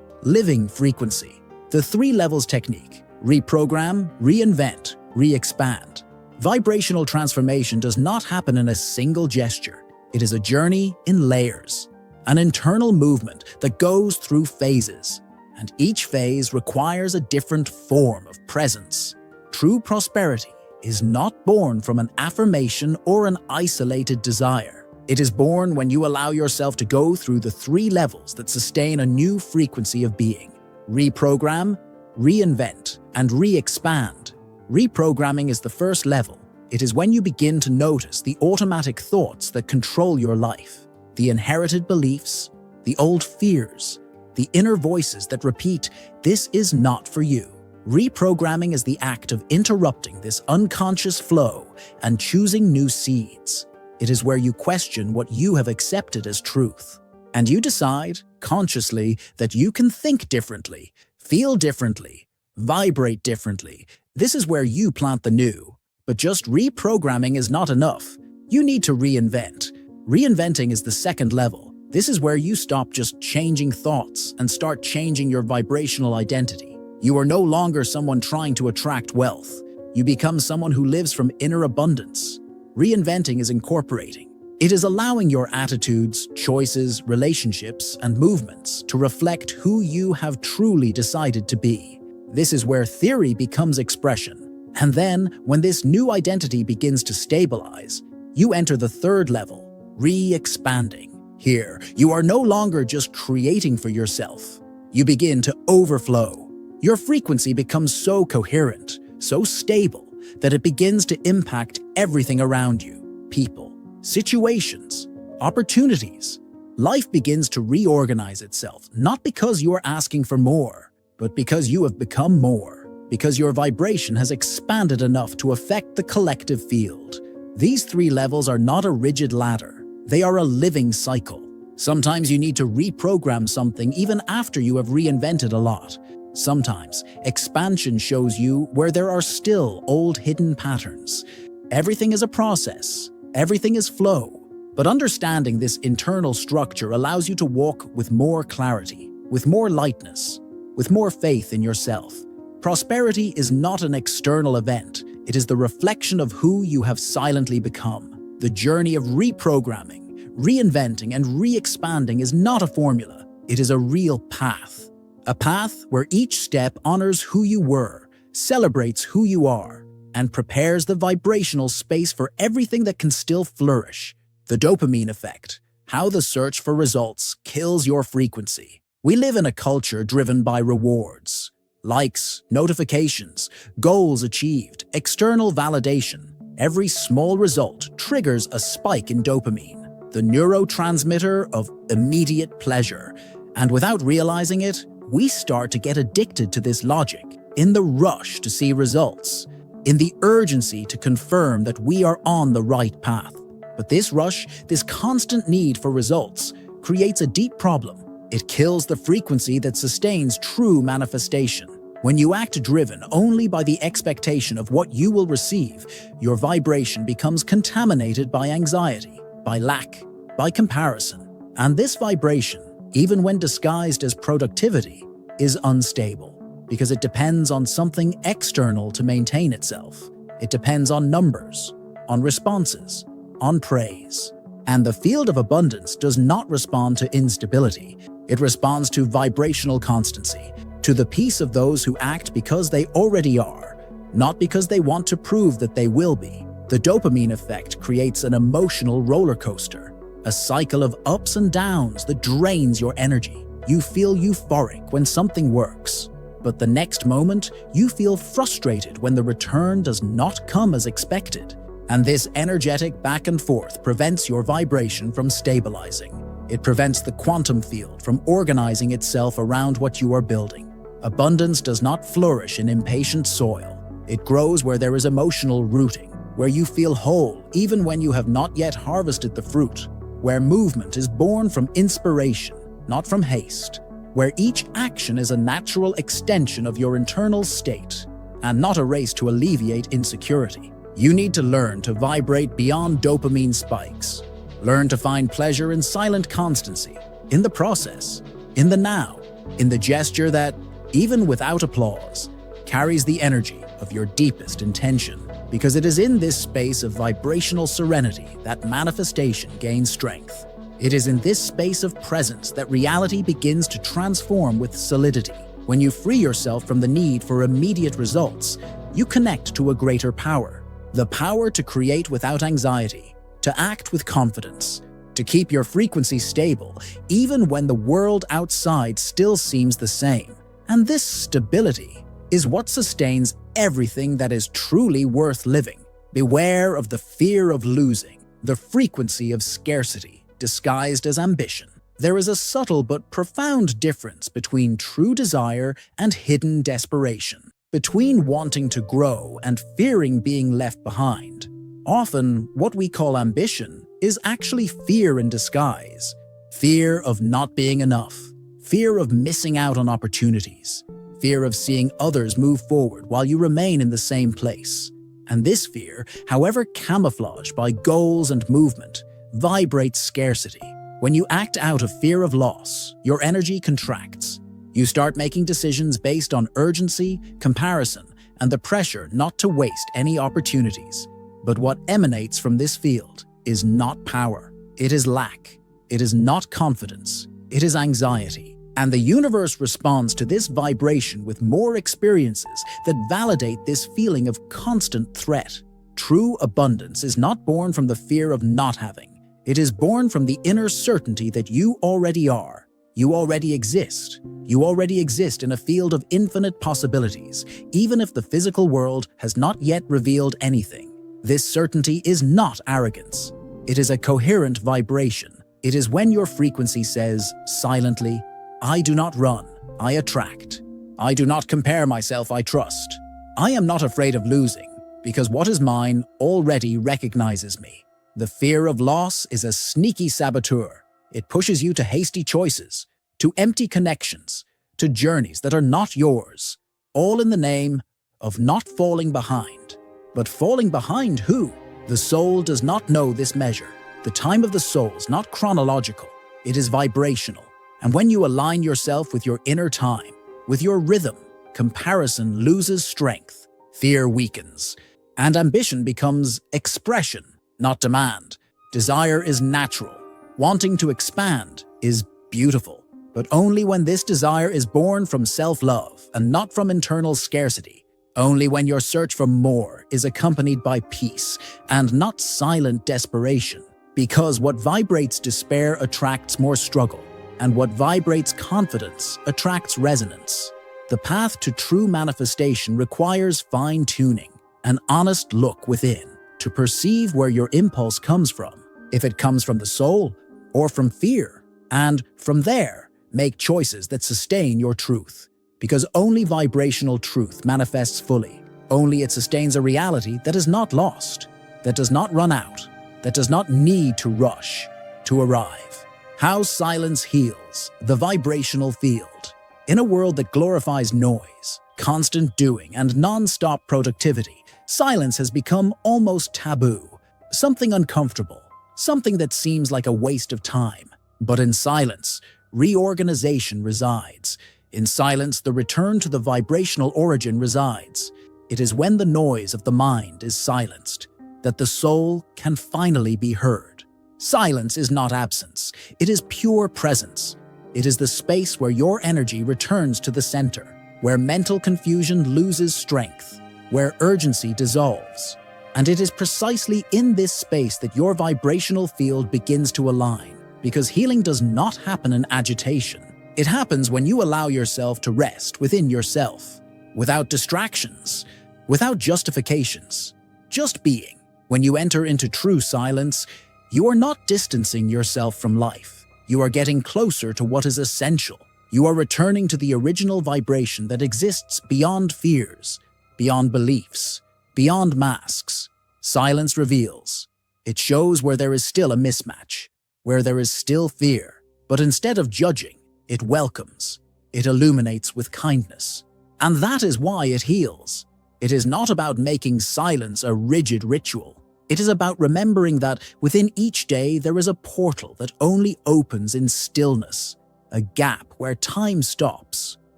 [SPEAKER 1] living frequency. The 3 levels technique: reprogram, reinvent, re-expand. Vibrational transformation does not happen in a single gesture. It is a journey in layers, an internal movement that goes through phases, and each phase requires a different form of presence. True prosperity is not born from an affirmation or an isolated desire. It is born when you allow yourself to go through the 3 levels that sustain a new frequency of being: reprogram, reinvent, and re-expand. Reprogramming is the first level. It is when you begin to notice the automatic thoughts that control your life, the inherited beliefs, the old fears, the inner voices that repeat, "This is not for you." Reprogramming is the act of interrupting this unconscious flow and choosing new seeds. It is where you question what you have accepted as truth, and you decide, consciously, that you can think differently, feel differently, Vibrate differently. This is where you plant the new. But just reprogramming is not enough. You need to reinvent. Reinventing is the second level. This is where you stop just changing thoughts and start changing your vibrational identity. You are no longer someone trying to attract wealth. You become someone who lives from inner abundance. Reinventing is incorporating. It is allowing your attitudes, choices, relationships, and movements to reflect who you have truly decided to be. This is where theory becomes expression. And then, when this new identity begins to stabilize, you enter the third level, re-expanding. Here, you are no longer just creating for yourself. You begin to overflow. Your frequency becomes so coherent, so stable, that it begins to impact everything around you. People, situations, opportunities. Life begins to reorganize itself, not because you are asking for more, but because you have become more, because your vibration has expanded enough to affect the collective field. These three levels are not a rigid ladder. They are a living cycle. Sometimes you need to reprogram something even after you have reinvented a lot. Sometimes expansion shows you where there are still old hidden patterns. Everything is a process. Everything is flow. But understanding this internal structure allows you to walk with more clarity, with more lightness, with more faith in yourself. Prosperity is not an external event. It is the reflection of who you have silently become. The journey of reprogramming, reinventing, and re-expanding is not a formula. It is a real path. A path where each step honors who you were, celebrates who you are, and prepares the vibrational space for everything that can still flourish. The dopamine effect, how the search for results kills your frequency. We live in a culture driven by rewards. Likes, notifications, goals achieved, external validation. Every small result triggers a spike in dopamine, the neurotransmitter of immediate pleasure. And without realizing it, we start to get addicted to this logic, in the rush to see results, in the urgency to confirm that we are on the right path. But this rush, this constant need for results, creates a deep problem. It kills the frequency that sustains true manifestation. When you act driven only by the expectation of what you will receive, your vibration becomes contaminated by anxiety, by lack, by comparison. And this vibration, even when disguised as productivity, is unstable because it depends on something external to maintain itself. It depends on numbers, on responses, on praise. And the field of abundance does not respond to instability. It responds to vibrational constancy, to the peace of those who act because they already are, not because they want to prove that they will be. The dopamine effect creates an emotional roller coaster, a cycle of ups and downs that drains your energy. You feel euphoric when something works, but the next moment you feel frustrated when the return does not come as expected. And this energetic back and forth prevents your vibration from stabilizing. It prevents the quantum field from organizing itself around what you are building. Abundance does not flourish in impatient soil. It grows where there is emotional rooting, where you feel whole even when you have not yet harvested the fruit, where movement is born from inspiration, not from haste, where each action is a natural extension of your internal state and not a race to alleviate insecurity. You need to learn to vibrate beyond dopamine spikes. Learn to find pleasure in silent constancy, in the process, in the now, in the gesture that, even without applause, carries the energy of your deepest intention. Because it is in this space of vibrational serenity that manifestation gains strength. It is in this space of presence that reality begins to transform with solidity. When you free yourself from the need for immediate results, you connect to a greater power. The power to create without anxiety, to act with confidence, to keep your frequency stable, even when the world outside still seems the same. And this stability is what sustains everything that is truly worth living. Beware of the fear of losing, the frequency of scarcity disguised as ambition. There is a subtle but profound difference between true desire and hidden desperation, between wanting to grow and fearing being left behind. Often, what we call ambition is actually fear in disguise. Fear of not being enough, fear of missing out on opportunities, fear of seeing others move forward while you remain in the same place. And this fear, however camouflaged by goals and movement, vibrates scarcity. When you act out of fear of loss, your energy contracts. You start making decisions based on urgency, comparison, and the pressure not to waste any opportunities. But what emanates from this field is not power. It is lack. It is not confidence. It is anxiety. And the universe responds to this vibration with more experiences that validate this feeling of constant threat. True abundance is not born from the fear of not having. It is born from the inner certainty that you already are. You already exist. You already exist in a field of infinite possibilities, even if the physical world has not yet revealed anything. This certainty is not arrogance. It is a coherent vibration. It is when your frequency says, silently, I do not run, I attract. I do not compare myself, I trust. I am not afraid of losing, because what is mine already recognizes me. The fear of loss is a sneaky saboteur. It pushes you to hasty choices, to empty connections, to journeys that are not yours, all in the name of not falling behind. But falling behind who? The soul does not know this measure. The time of the soul is not chronological, it is vibrational. And when you align yourself with your inner time, with your rhythm, comparison loses strength, fear weakens, and ambition becomes expression, not demand. Desire is natural. Wanting to expand is beautiful, but only when this desire is born from self-love and not from internal scarcity. Only when your search for more is accompanied by peace and not silent desperation. Because what vibrates despair attracts more struggle, and what vibrates confidence attracts resonance. The path to true manifestation requires fine-tuning, an honest look within, to perceive where your impulse comes from, if it comes from the soul or from fear, and from there, make choices that sustain your truth. Because only vibrational truth manifests fully. Only it sustains a reality that is not lost, that does not run out, that does not need to rush, to arrive. How silence heals the vibrational field. In a world that glorifies noise, constant doing, and non-stop productivity, silence has become almost taboo, something uncomfortable, something that seems like a waste of time. But in silence, reorganization resides. In silence, the return to the vibrational origin resides. It is when the noise of the mind is silenced that the soul can finally be heard. Silence is not absence. It is pure presence. It is the space where your energy returns to the center, where mental confusion loses strength, where urgency dissolves. And it is precisely in this space that your vibrational field begins to align, because healing does not happen in agitation. It happens when you allow yourself to rest within yourself, without distractions, without justifications, just being. When you enter into true silence, you are not distancing yourself from life. You are getting closer to what is essential. You are returning to the original vibration that exists beyond fears, beyond beliefs, beyond masks. Silence reveals. It shows where there is still a mismatch, where there is still fear. But instead of judging, it welcomes. It illuminates with kindness. And that is why it heals. It is not about making silence a rigid ritual. It is about remembering that within each day there is a portal that only opens in stillness, a gap where time stops,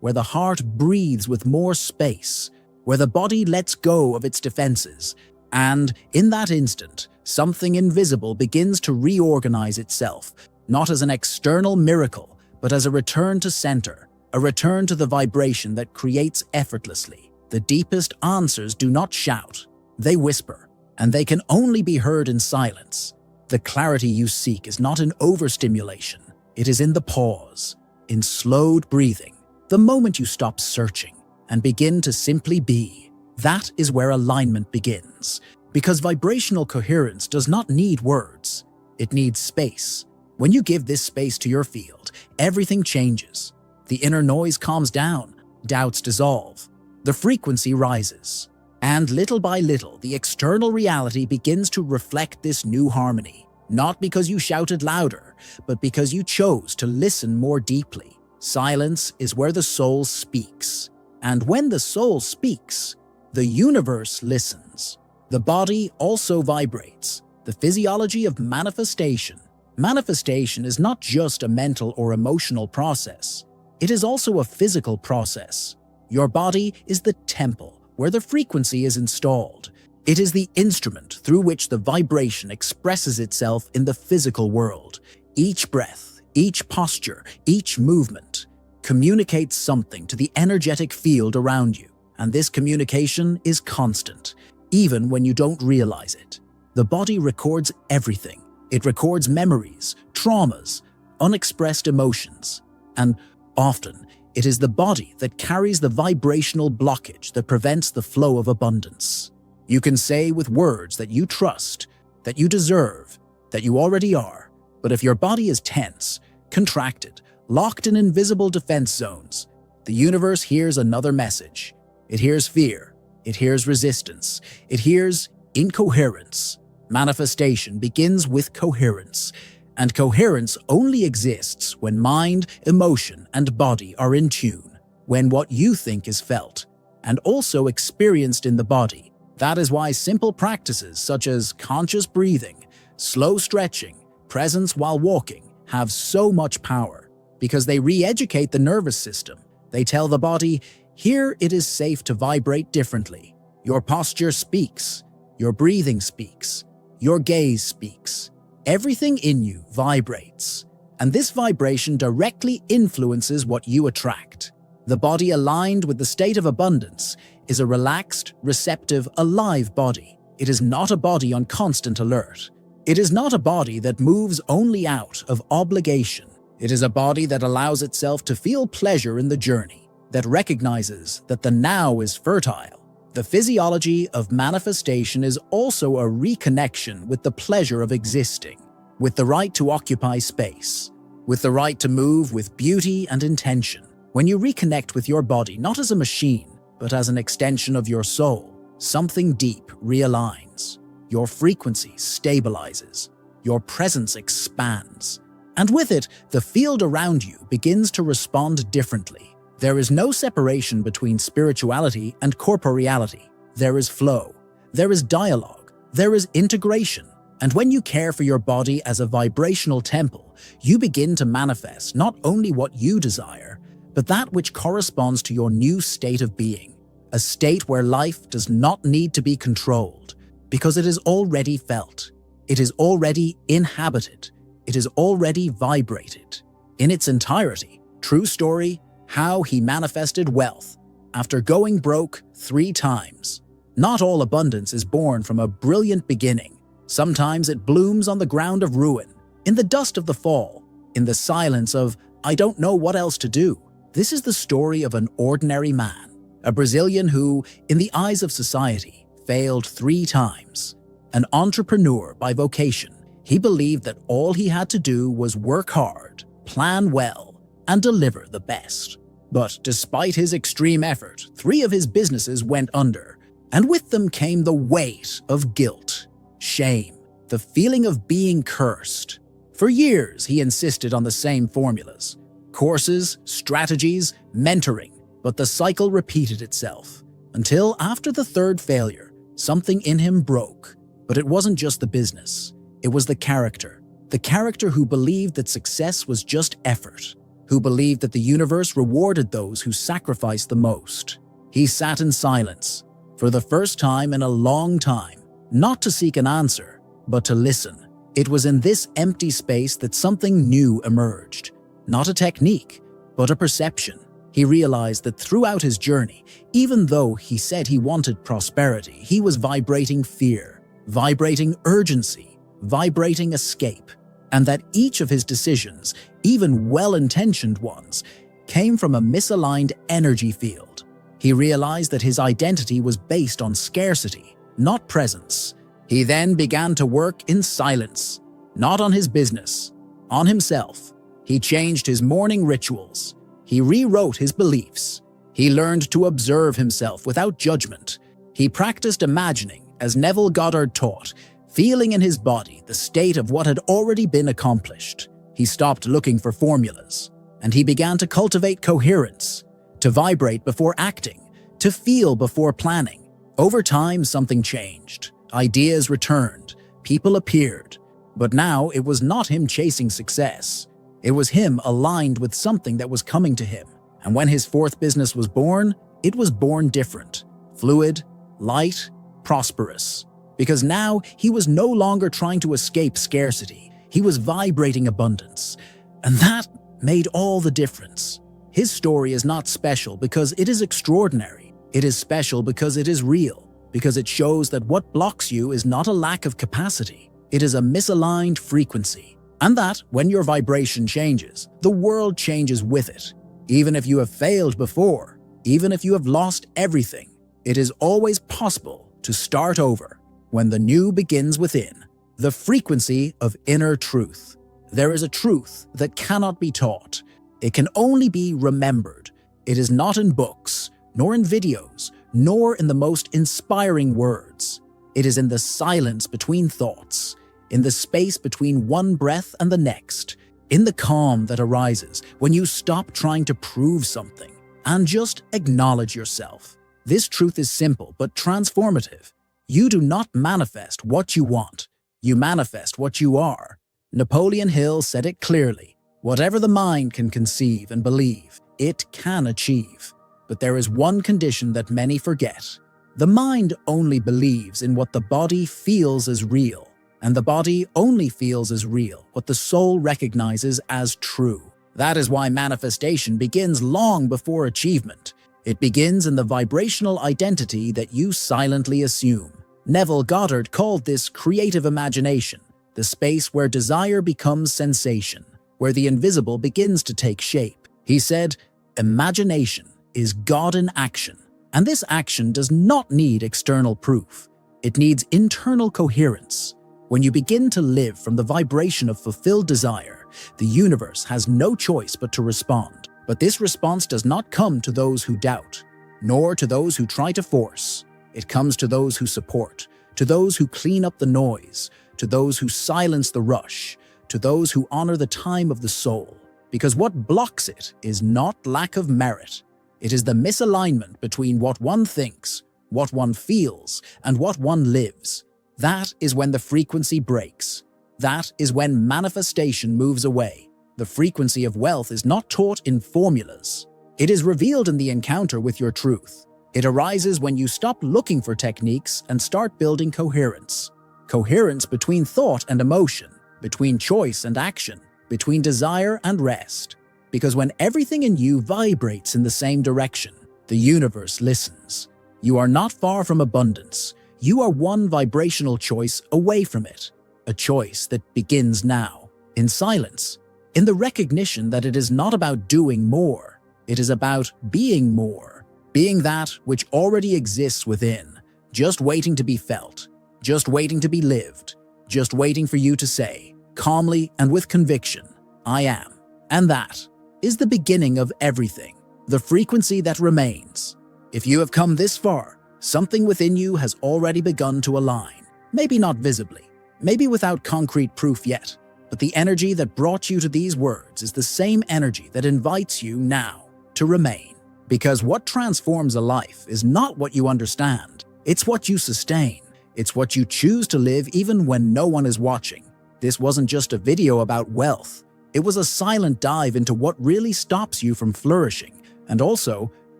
[SPEAKER 1] where the heart breathes with more space, where the body lets go of its defenses, and in that instant, something invisible begins to reorganize itself, not as an external miracle, but as a return to center, a return to the vibration that creates effortlessly. The deepest answers do not shout, they whisper. And they can only be heard in silence. The clarity you seek is not in overstimulation. It is in the pause, in slowed breathing, the moment you stop searching and begin to simply be. That is where alignment begins. Because vibrational coherence does not need words. It needs space. When you give this space to your field, everything changes. The inner noise calms down, doubts dissolve, the frequency rises. And little by little, the external reality begins to reflect this new harmony, not because you shouted louder, but because you chose to listen more deeply. Silence is where the soul speaks. And when the soul speaks, the universe listens. The body also vibrates. The physiology of manifestation. Manifestation is not just a mental or emotional process. It is also a physical process. Your body is the temple where the frequency is installed. It is the instrument through which the vibration expresses itself in the physical world. Each breath, each posture, each movement communicates something to the energetic field around you, and this communication is constant, even when you don't realize it. The body records everything. It records memories, traumas, unexpressed emotions, and often it is the body that carries the vibrational blockage that prevents the flow of abundance. You can say with words that you trust, that you deserve, that you already are, but if your body is tense, contracted, locked in invisible defense zones, the universe hears another message. It hears fear, it hears resistance, it hears incoherence. Manifestation begins with coherence, and coherence only exists when mind, emotion, and body are in tune, when what you think is felt, and also experienced in the body. That is why simple practices such as conscious breathing, slow stretching, presence while walking have so much power, because they re-educate the nervous system. They tell the body, here it is safe to vibrate differently. Your posture speaks, your breathing speaks, your gaze speaks. Everything in you vibrates, and this vibration directly influences what you attract. The body aligned with the state of abundance is a relaxed, receptive, alive body. It is not a body on constant alert. It is not a body that moves only out of obligation. It is a body that allows itself to feel pleasure in the journey, that recognizes that the now is fertile. The physiology of manifestation is also a reconnection with the pleasure of existing, with the right to occupy space, with the right to move with beauty and intention. When you reconnect with your body not as a machine, but as an extension of your soul, something deep realigns. Your frequency stabilizes, your presence expands, and with it, the field around you begins to respond differently. There is no separation between spirituality and corporeality. There is flow, there is dialogue, there is integration. And when you care for your body as a vibrational temple, you begin to manifest not only what you desire, but that which corresponds to your new state of being. A state where life does not need to be controlled, because it is already felt. It is already inhabited. It is already vibrated. In its entirety, true story, how he manifested wealth after going broke 3 times. Not all abundance is born from a brilliant beginning. Sometimes it blooms on the ground of ruin, in the dust of the fall, in the silence of, I don't know what else to do. This is the story of an ordinary man, a Brazilian who, in the eyes of society, failed 3 times. An entrepreneur by vocation, he believed that all he had to do was work hard, plan well, and deliver the best. But despite his extreme effort, 3 of his businesses went under, and with them came the weight of guilt, shame, the feeling of being cursed. For years, he insisted on the same formulas: courses, strategies, mentoring, but the cycle repeated itself, until after the 3rd failure, something in him broke. But it wasn't just the business, it was the character who believed that success was just effort, who believed that the universe rewarded those who sacrificed the most. He sat in silence, for the first time in a long time, not to seek an answer, but to listen. It was in this empty space that something new emerged. Not a technique, but a perception. He realized that throughout his journey, even though he said he wanted prosperity, he was vibrating fear, vibrating urgency, vibrating escape, and that each of his decisions, even well-intentioned ones, came from a misaligned energy field. He realized that his identity was based on scarcity, not presence. He then began to work in silence, not on his business, on himself. He changed his morning rituals. He rewrote his beliefs. He learned to observe himself without judgment. He practiced imagining, as Neville Goddard taught, feeling in his body the state of what had already been accomplished. He stopped looking for formulas, and he began to cultivate coherence, to vibrate before acting, to feel before planning. Over time, something changed. Ideas returned, people appeared. But now it was not him chasing success. It was him aligned with something that was coming to him. And when his fourth business was born, it was born different, fluid, light, prosperous. Because now he was no longer trying to escape scarcity. He was vibrating abundance. And that made all the difference. His story is not special because it is extraordinary. It is special because it is real, because it shows that what blocks you is not a lack of capacity. It is a misaligned frequency. And that, when your vibration changes, the world changes with it. Even if you have failed before, even if you have lost everything, it is always possible to start over when the new begins within. The frequency of inner truth. There is a truth that cannot be taught. It can only be remembered. It is not in books, nor in videos, nor in the most inspiring words. It is in the silence between thoughts, in the space between one breath and the next, in the calm that arises when you stop trying to prove something and just acknowledge yourself. This truth is simple but transformative. You do not manifest what you want. You manifest what you are. Napoleon Hill said it clearly. Whatever the mind can conceive and believe, it can achieve. But there is one condition that many forget. The mind only believes in what the body feels is real, and the body only feels as real what the soul recognizes as true. That is why manifestation begins long before achievement. It begins in the vibrational identity that you silently assume. Neville Goddard called this creative imagination, the space where desire becomes sensation, where the invisible begins to take shape. He said, "Imagination is God in action." And this action does not need external proof. It needs internal coherence. When you begin to live from the vibration of fulfilled desire, the universe has no choice but to respond. But this response does not come to those who doubt, nor to those who try to force. It comes to those who support, to those who clean up the noise, to those who silence the rush, to those who honor the time of the soul. Because what blocks it is not lack of merit. It is the misalignment between what one thinks, what one feels, and what one lives. That is when the frequency breaks. That is when manifestation moves away. The frequency of wealth is not taught in formulas. It is revealed in the encounter with your truth. It arises when you stop looking for techniques and start building coherence. Coherence between thought and emotion, between choice and action, between desire and rest. Because when everything in you vibrates in the same direction, the universe listens. You are not far from abundance. You are one vibrational choice away from it. A choice that begins now, in silence, in the recognition that it is not about doing more. It is about being more. Being that which already exists within, just waiting to be felt, just waiting to be lived, just waiting for you to say, calmly and with conviction, "I am." And that is the beginning of everything, the frequency that remains. If you have come this far, something within you has already begun to align. Maybe not visibly, maybe without concrete proof yet, but the energy that brought you to these words is the same energy that invites you now to remain. Because what transforms a life is not what you understand, it's what you sustain. It's what you choose to live even when no one is watching. This wasn't just a video about wealth. It was a silent dive into what really stops you from flourishing, and also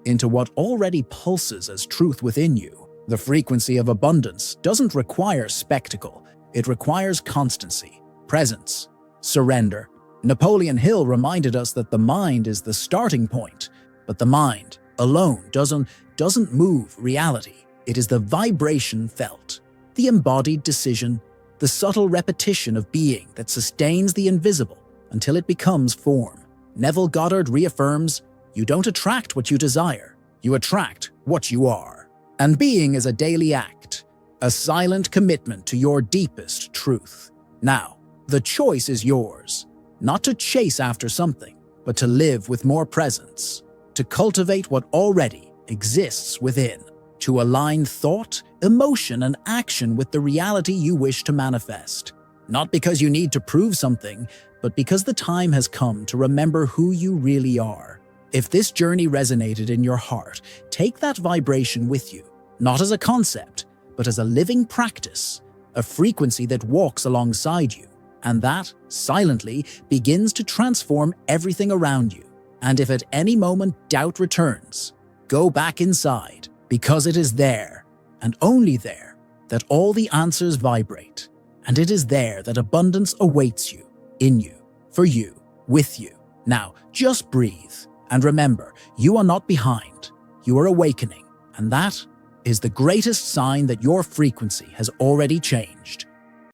[SPEAKER 1] into what already pulses as truth within you. The frequency of abundance doesn't require spectacle. It requires constancy, presence, surrender. Napoleon Hill reminded us that the mind is the starting point, but the mind alone doesn't move reality. It is the vibration felt, the embodied decision, the subtle repetition of being that sustains the invisible until it becomes form. Neville Goddard reaffirms, "You don't attract what you desire, you attract what you are." And being is a daily act, a silent commitment to your deepest truth. Now, the choice is yours, not to chase after something, but to live with more presence, to cultivate what already exists within, to align thought, emotion, and action with the reality you wish to manifest. Not because you need to prove something, but because the time has come to remember who you really are. If this journey resonated in your heart, take that vibration with you, not as a concept, but as a living practice, a frequency that walks alongside you, and that, silently, begins to transform everything around you. And if at any moment doubt returns, go back inside, because it is there, and only there, that all the answers vibrate. And it is there that abundance awaits you, in you, for you, with you. Now, just breathe, and remember, you are not behind. You are awakening, and that is the greatest sign that your frequency has already changed.